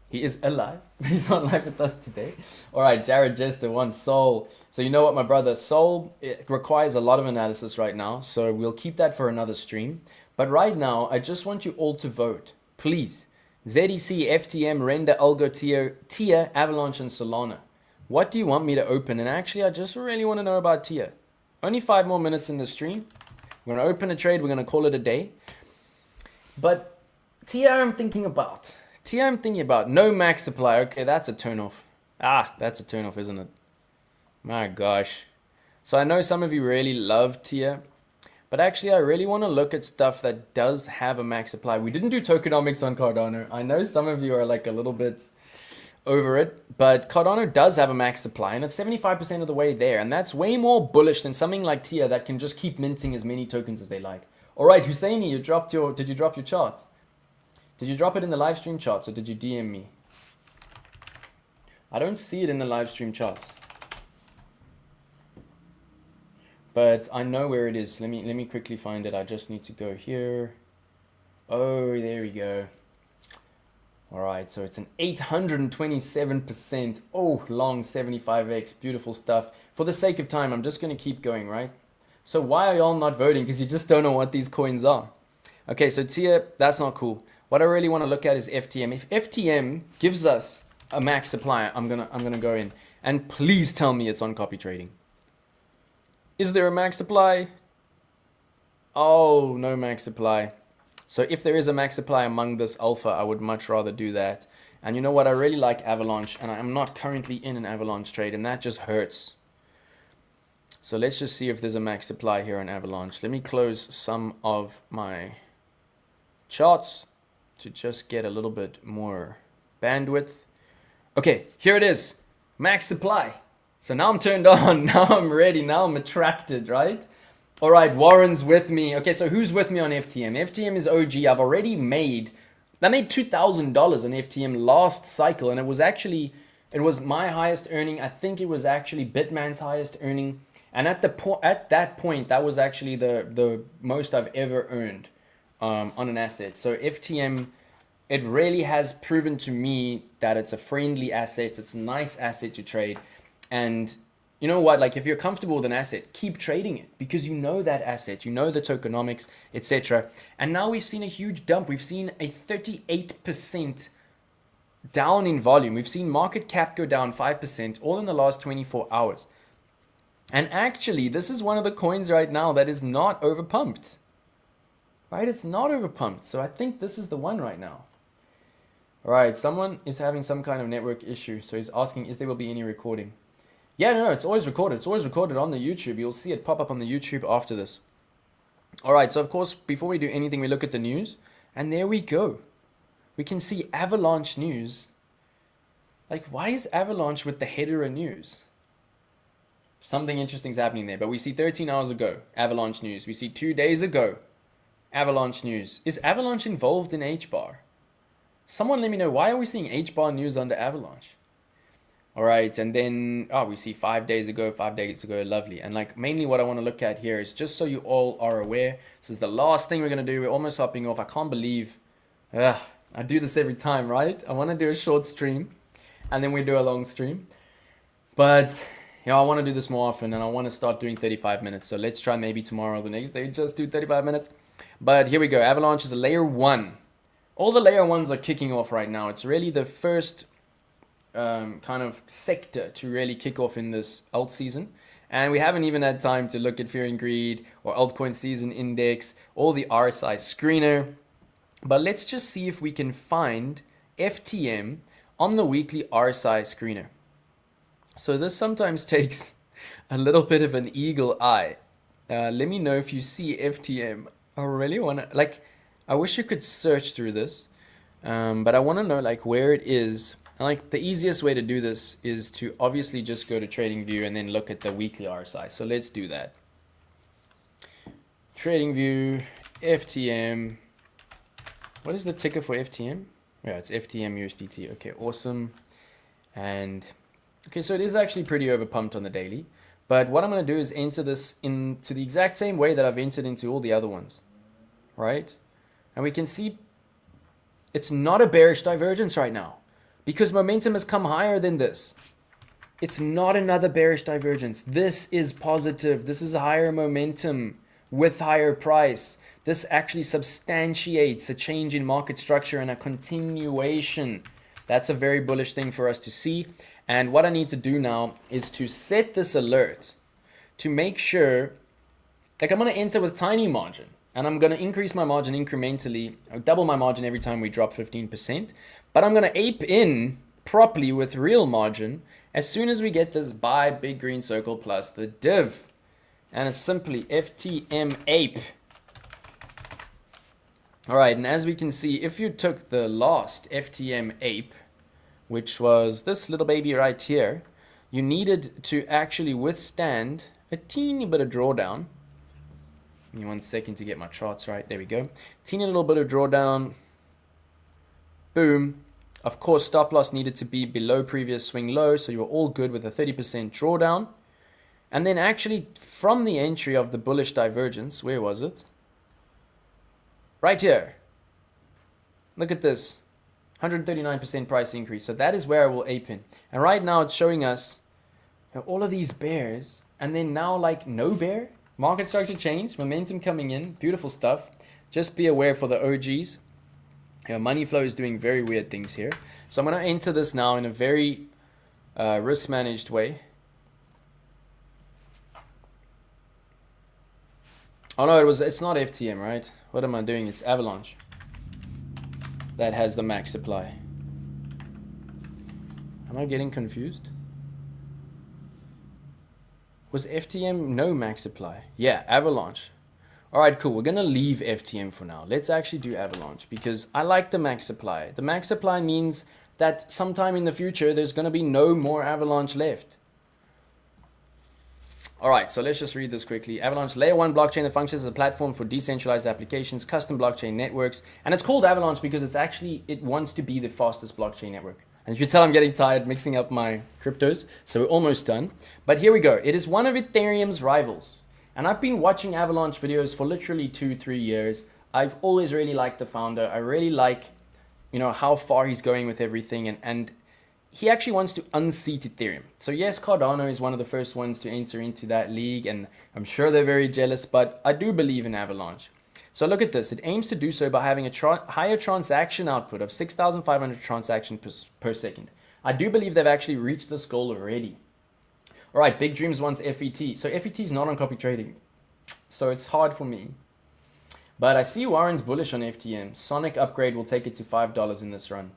He is alive, but he's not live with us today. All right, Jared Jester wants Soul. So you know what, my brother, Soul, it requires a lot of analysis right now, so we'll keep that for another stream. But right now, I just want you all to vote, please. ZEC, FTM, Render, Algo, Tia, Avalanche, and Solana. What do you want me to open? And actually, I just really want to know about Tia. Only 5 more minutes in the stream. We're going to open a trade. We're going to call it a day. But Tia, I'm thinking about. No max supply. Okay, that's a turnoff. That's a turnoff, isn't it? My gosh. So I know some of you really love Tia. But actually, I really want to look at stuff that does have a max supply. We didn't do tokenomics on Cardano. I know some of you are like a little bit over it, but Cardano does have a max supply, and it's 75% of the way there, and that's way more bullish than something like Tia that can just keep minting as many tokens as they like. All right, Husseini, did you drop your charts? Did you drop it in the live stream charts, or did you DM me? I don't see it in the live stream charts, but I know where it is. Let me quickly find it. I just need to go here. Oh, there we go. All right, so it's an 827%. Oh, long 75x, beautiful stuff. For the sake of time, I'm just going to keep going, right? So why are y'all not voting? Because you just don't know what these coins are. Okay, so Tia, that's not cool. What I really want to look at is FTM. If FTM gives us a max supply, I'm gonna go in. And please tell me it's on copy trading. Is there a max supply? Oh, no max supply. So if there is a max supply among this alpha, I would much rather do that. And you know what? I really like Avalanche, and I'm not currently in an Avalanche trade, and that just hurts. So let's just see if there's a max supply here on Avalanche. Let me close some of my charts to just get a little bit more bandwidth. Okay, here it is. Max supply. So now I'm turned on. Now I'm ready. Now I'm attracted, right? All right, Warren's with me. Okay, so who's with me on FTM? FTM is OG. I made $2,000 on FTM last cycle, and it was my highest earning. I think it was actually Bitman's highest earning, and at that point, that was actually the most I've ever earned on an asset. So FTM, it really has proven to me that it's a friendly asset. It's a nice asset to trade, and you know what? Like if you're comfortable with an asset, keep trading it because you know that asset, you know the tokenomics, etc. And now we've seen a huge dump. We've seen a 38% down in volume. We've seen market cap go down 5%, all in the last 24 hours. And actually, this is one of the coins right now that is not overpumped. Right? It's not overpumped. So I think this is the one right now. All right, someone is having some kind of network issue. So he's asking, is there will be any recording? Yeah, no, it's always recorded. It's always recorded on the YouTube. You'll see it pop up on the YouTube after this. All right, so of course, before we do anything, we look at the news. And there we go. We can see Avalanche news. Like, why is Avalanche with the header of news? Something interesting is happening there. But we see 13 hours ago, Avalanche news. We see 2 days ago, Avalanche news. Is Avalanche involved in HBAR? Someone let me know, why are we seeing HBAR news under Avalanche? All right, and then, we see 5 days ago, lovely. And like, mainly what I want to look at here is just so you all are aware, this is the last thing we're going to do. We're almost hopping off. I can't believe, I do this every time, right? I want to do a short stream, and then we do a long stream. But, I want to do this more often, and I want to start doing 35 minutes. So let's try maybe tomorrow or the next day, just do 35 minutes. But here we go. Avalanche is a layer 1. All the layer 1s are kicking off right now. It's really the first kind of sector to really kick off in this alt season. And we haven't even had time to look at Fear and Greed or Altcoin Season Index or the RSI screener. But let's just see if we can find FTM on the weekly RSI screener. So this sometimes takes a little bit of an eagle eye. Let me know if you see FTM. I really want to, like, I wish you could search through this, but I want to know like where it is. And like the easiest way to do this is to obviously just go to TradingView and then look at the weekly RSI. So let's do that. TradingView, FTM. What is the ticker for FTM? Yeah, it's FTM USDT. Okay, awesome. And okay, so it is actually pretty overpumped on the daily. But what I'm going to do is enter this into the exact same way that I've entered into all the other ones. Right? And we can see it's not a bearish divergence right now because momentum has come higher than this. It's not another bearish divergence. This is positive. This is a higher momentum with higher price. This actually substantiates a change in market structure and a continuation. That's a very bullish thing for us to see. And what I need to do now is to set this alert to make sure, like I'm going to enter with tiny margin. And I'm going to increase my margin incrementally, double my margin every time we drop 15%. But I'm going to ape in properly with real margin as soon as we get this buy big green circle plus the div. And it's simply FTM ape. All right, and as we can see, if you took the last FTM ape, which was this little baby right here, you needed to actually withstand a teeny bit of drawdown. Give me 1 second to get my charts right. There we go. Teeny little bit of drawdown. Boom. Of course, stop loss needed to be below previous swing low, so you were all good with a 30% drawdown. And then actually from the entry of the bullish divergence, where was it? Right here. Look at this. 139% price increase. So that is where I will ape in. And right now it's showing us all of these bears, and then now like no bear. Market structure change, momentum coming in, beautiful stuff. Just be aware for the OGs. Money flow is doing very weird things here. So I'm going to enter this now in a very risk managed way. Oh no, it's not FTM, right? What am I doing? It's Avalanche that has the max supply. Am I getting confused? Was FTM no max supply? Yeah, Avalanche. All right, cool. We're going to leave FTM for now. Let's actually do Avalanche because I like the max supply. The max supply means that sometime in the future, there's going to be no more Avalanche left. All right, so let's just read this quickly. Avalanche, layer 1 blockchain that functions as a platform for decentralized applications, custom blockchain networks. And it's called Avalanche because it wants to be the fastest blockchain network. And if you tell I'm getting tired mixing up my cryptos, so we're almost done. But here we go. It is one of Ethereum's rivals. And I've been watching Avalanche videos for literally 2-3 years. I've always really liked the founder. I really like, how far he's going with everything. And he actually wants to unseat Ethereum. So yes, Cardano is one of the first ones to enter into that league. And I'm sure they're very jealous, but I do believe in Avalanche. So look at this. It aims to do so by having a higher transaction output of 6,500 transactions per second. I do believe they've actually reached this goal already. All right, Big Dreams wants FET. So FET is not on copy trading. So it's hard for me. But I see Warren's bullish on FTM. Sonic upgrade will take it to $5 in this run.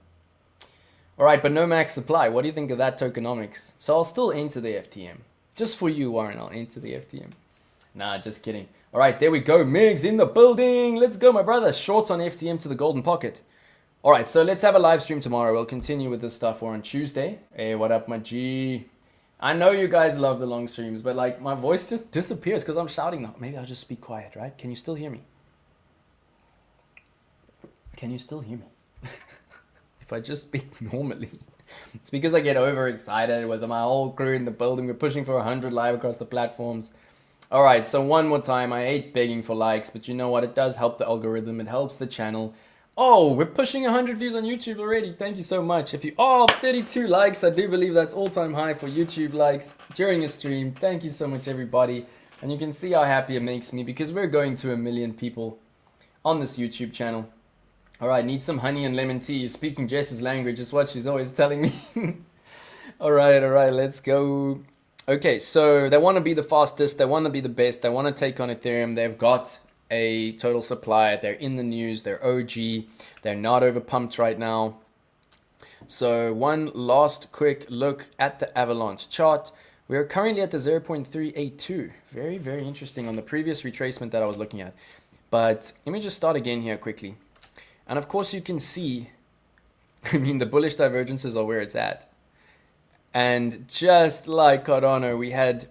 All right, but no max supply. What do you think of that tokenomics? So I'll still enter the FTM. Just for you, Warren, I'll enter the FTM. Nah, just kidding. All right, there we go. Migs in the building. Let's go, my brother. Shorts on FTM to the golden pocket. All right, so let's have a live stream tomorrow. We'll continue with this stuff, or on Tuesday. Hey, what up, my G? I know you guys love the long streams, but like my voice just disappears because I'm shouting now. Maybe I'll just speak quiet, right? Can you still hear me? Can you still hear me? If I just speak normally. It's because I get overexcited with my whole crew in the building. We're pushing for 100 live across the platforms. All right, so one more time. I hate begging for likes, but you know what? It does help the algorithm. It helps the channel. Oh, we're pushing 100 views on YouTube already. Thank you so much. 32 likes. I do believe that's all-time high for YouTube likes during a stream. Thank you so much, everybody. And you can see how happy it makes me because we're going to 1 million people on this YouTube channel. All right, need some honey and lemon tea. You're speaking Jess's language. It's what she's always telling me. All right, let's go. Okay, so they want to be the fastest. They want to be the best. They want to take on Ethereum. They've got a total supply. They're in the news. They're OG. They're not overpumped right now. So one last quick look at the Avalanche chart. We're currently at the 0.382. Very, very interesting on the previous retracement that I was looking at. But let me just start again here quickly. And of course you can see, I mean, the bullish divergences are where it's at. And just like Cardano, we had,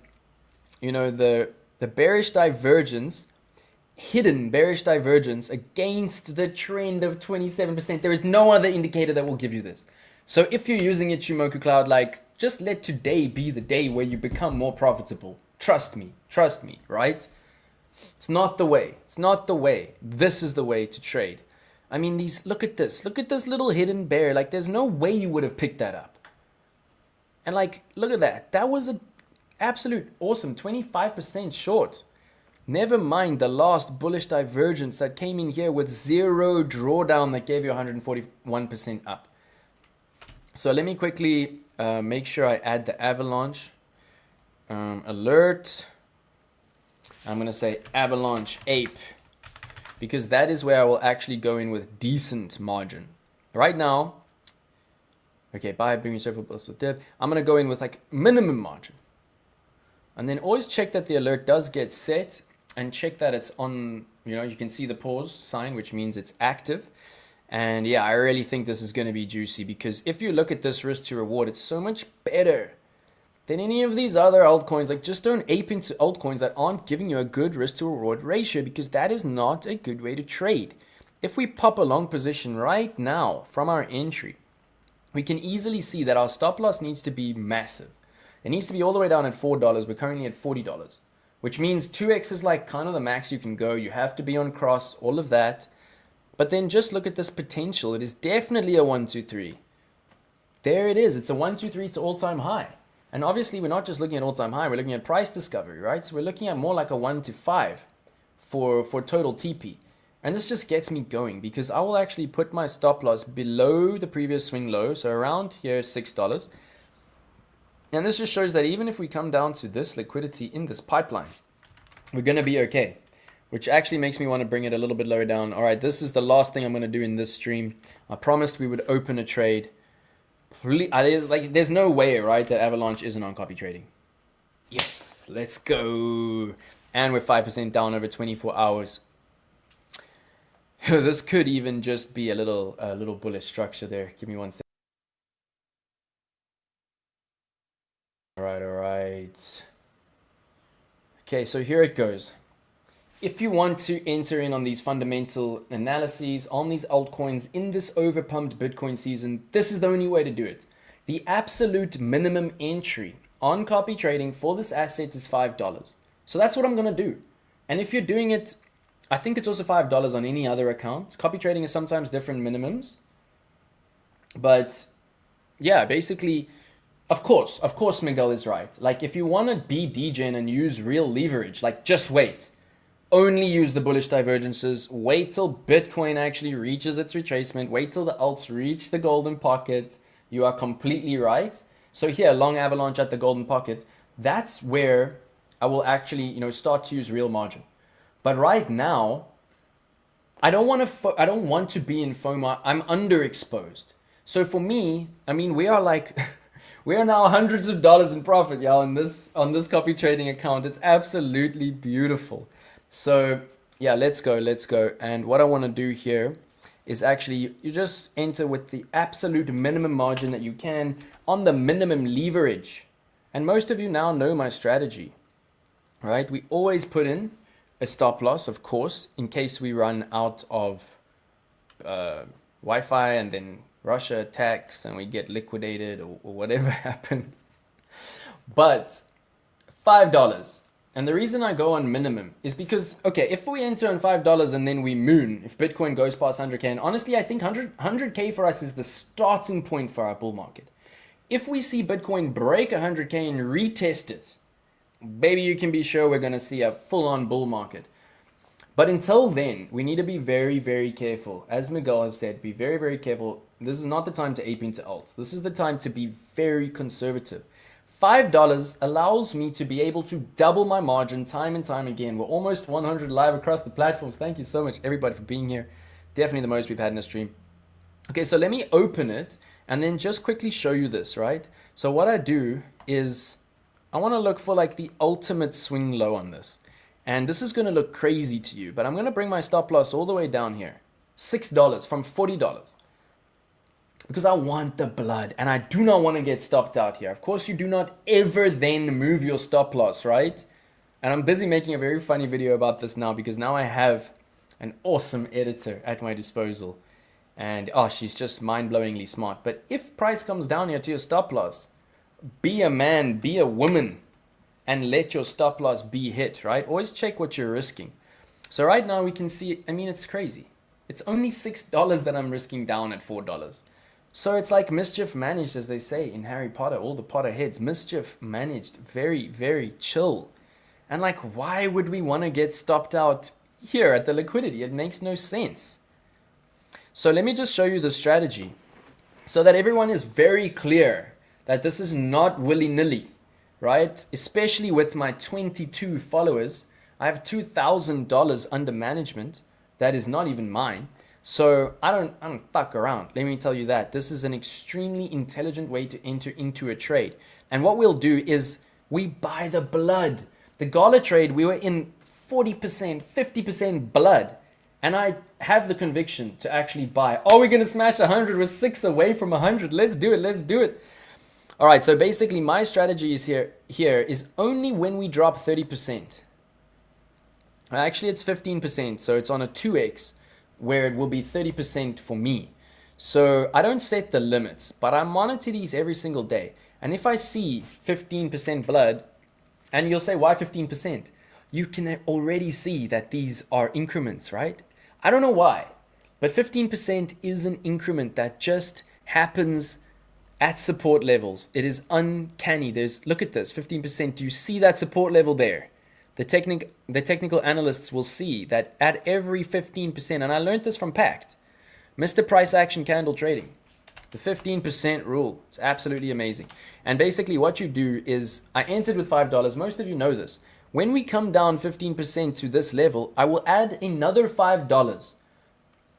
you know, the bearish divergence, hidden bearish divergence against the trend of 27%. There is no other indicator that will give you this. So if you're using Ichimoku Cloud, like, just let today be the day where you become more profitable. Trust me, right? It's not the way. It's not the way. This is the way to trade. I mean, look at this little hidden bear. Like, there's no way you would have picked that up. And like, look at that. That was an absolute awesome 25% short. Never mind the last bullish divergence that came in here with zero drawdown that gave you 141% up. So let me quickly make sure I add the avalanche alert. I'm going to say avalanche ape, because that is where I will actually go in with decent margin. Right now, okay, buy, bring yourself a dip. I'm going to go in with like minimum margin. And then always check that the alert does get set and check that it's on, you know, you can see the pause sign, which means it's active. And yeah, I really think this is going to be juicy because if you look at this risk to reward, it's so much better than any of these other altcoins. Like, just don't ape into altcoins that aren't giving you a good risk to reward ratio, because that is not a good way to trade. If we pop a long position right now from our entry, we can easily see that our stop loss needs to be massive. It needs to be all the way down at $4. We're currently at $40, which means 2x is like kind of the max you can go. You have to be on cross, all of that. But then just look at this potential. It is definitely a 1, 2, 3. There it is. It's a 1, 2, 3 to all-time high. And obviously, we're not just looking at all-time high. We're looking at price discovery, right? So we're looking at more like a 1 to 5 for total TP. And this just gets me going because I will actually put my stop loss below the previous swing low. So around here, $6. And this just shows that even if we come down to this liquidity in this pipeline, we're going to be okay. Which actually makes me want to bring it a little bit lower down. All right, this is the last thing I'm going to do in this stream. I promised we would open a trade. There's no way, right, that Avalanche isn't on copy trading. Yes, let's go. And we're 5% down over 24 hours. This could even just be a little bullish structure there. Give me 1 second. All right. Okay, so here it goes. If you want to enter in on these fundamental analyses on these altcoins in this overpumped Bitcoin season, this is the only way to do it. The absolute minimum entry on copy trading for this asset is $5. So that's what I'm going to do. And if you're doing it, I think it's also $5 on any other account. Copy trading is sometimes different minimums. But yeah, basically, of course, Miguel is right. Like, if you want to be degen and use real leverage, like, just wait. Only use the bullish divergences. Wait till Bitcoin actually reaches its retracement. Wait till the alts reach the golden pocket. You are completely right. So here, long avalanche at the golden pocket. that's where I will actually, start to use real margin. But right now, I don't want to be in FOMO. I'm underexposed. So for me, I mean, we are like we are now hundreds of dollars in profit, y'all, on this copy trading account. It's absolutely beautiful. So yeah, let's go. And what I want to do here is actually you just enter with the absolute minimum margin that you can on the minimum leverage. And most of you now know my strategy, right? We always put in a stop loss, of course, in case we run out of Wi-Fi and then Russia attacks and we get liquidated or whatever happens. But $5. And the reason I go on minimum is because, okay, if we enter on $5 and then we moon, if Bitcoin goes past 100K, and honestly, I think 100K for us is the starting point for our bull market. If we see Bitcoin break 100K and retest it, baby, you can be sure we're going to see a full-on bull market. But until then, we need to be very, very careful. As Miguel has said, be very, very careful. This is not the time to ape into alts. This is the time to be very conservative. $5 allows me to be able to double my margin time and time again. We're almost 100 live across the platforms. Thank you so much, everybody, for being here. Definitely the most we've had in a stream. Okay, so let me open it and then just quickly show you this, right? So what I do is I want to look for like the ultimate swing low on this. And this is going to look crazy to you, but I'm going to bring my stop loss all the way down here. $6 from $40. Because I want the blood and I do not want to get stopped out here. Of course, you do not ever then move your stop loss, right? And I'm busy making a very funny video about this now because now I have an awesome editor at my disposal. And oh, she's just mind-blowingly smart. But if price comes down here to your stop loss, be a man, be a woman, and let your stop loss be hit, right? Always check what you're risking. So right now we can see, I mean, it's crazy. It's only $6 that I'm risking down at $4. So it's like mischief managed, as they say in Harry Potter, all the Potter heads. Mischief managed, very, very chill. And like, why would we want to get stopped out here at the liquidity? It makes no sense. So let me just show you the strategy so that everyone is very clear that this is not willy-nilly, right? Especially with my 22 followers. I have $2,000 under management. That is not even mine. So I don't fuck around. Let me tell you that. This is an extremely intelligent way to enter into a trade. And what we'll do is we buy the blood. The GALA trade, we were in 40%, 50% blood. And I have the conviction to actually buy. Oh, we're going to smash 100. We're 6 away from 100. Let's do it. All right, so basically my strategy is here is only when we drop 30%. Actually, it's 15%, so it's on a 2x where it will be 30% for me. So I don't set the limits, but I monitor these every single day. And if I see 15% blood, and you'll say, why 15%? You can already see that these are increments, right? I don't know why, but 15% is an increment that just happens at support levels. It is uncanny. Look at this, 15%. Do you see that support level there? The technical analysts will see that at every 15%, and I learned this from Pact, Mr. Price Action Candle Trading, the 15% rule. It's absolutely amazing. And basically what you do is, I entered with $5. Most of you know this. When we come down 15% to this level, I will add another $5.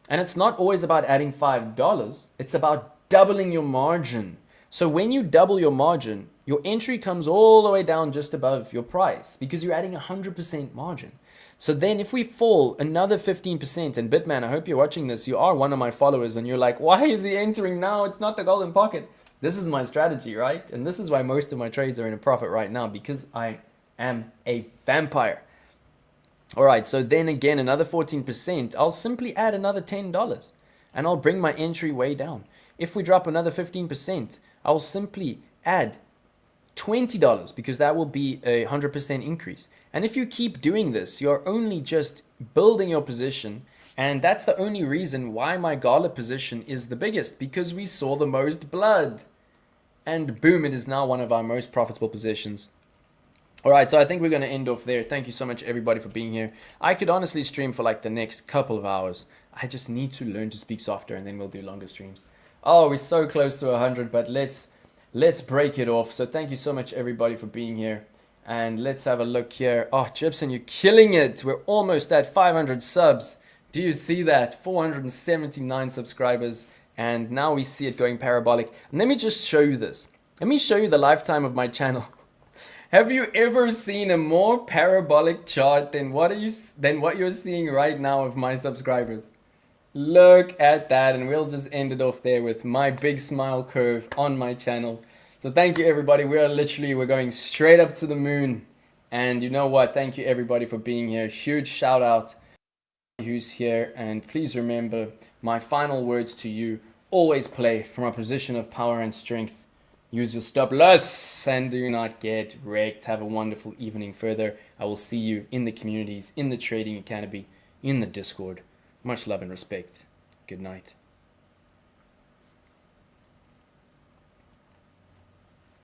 And it's not always about adding $5. It's about doubling your margin. So when you double your margin, your entry comes all the way down just above your price because you're adding 100% margin. So then if we fall another 15%, and Bitman, I hope you're watching this, you are one of my followers and you're like, why is he entering now? It's not the golden pocket. This is my strategy, right? And this is why most of my trades are in a profit right now, because I am a vampire. All right, so then again, another 14%, I'll simply add another $10 and I'll bring my entry way down. If we drop another 15%, I'll simply add $20 because that will be a 100% increase. And if you keep doing this, you're only just building your position. And that's the only reason why my GALA position is the biggest, because we saw the most blood. And boom, it is now one of our most profitable positions. All right, so I think we're going to end off there. Thank you so much, everybody, for being here. I could honestly stream for like the next couple of hours. I just need to learn to speak softer and then we'll do longer streams. Oh, we're so close to 100, but let's let's break it off. So thank you so much everybody for being here. And let's have a look here. Oh, Gibson, you're killing it. We're almost at 500 subs. Do you see that? 479 subscribers. And now we see it going parabolic. And let me just show you this. Let me show you the lifetime of my channel. Have you ever seen a more parabolic chart than what you're seeing right now of my subscribers? Look at that, and we'll just end it off there with my big smile curve on my channel. So thank you everybody. We're going straight up to the moon. And you know what? Thank you everybody for being here. Huge shout out who's here, and please remember my final words to you: always play from a position of power and strength. Use your stop loss and do not get wrecked. Have a wonderful evening further. I will see you in the communities, in the trading academy, in the Discord. Much love and respect. Good night.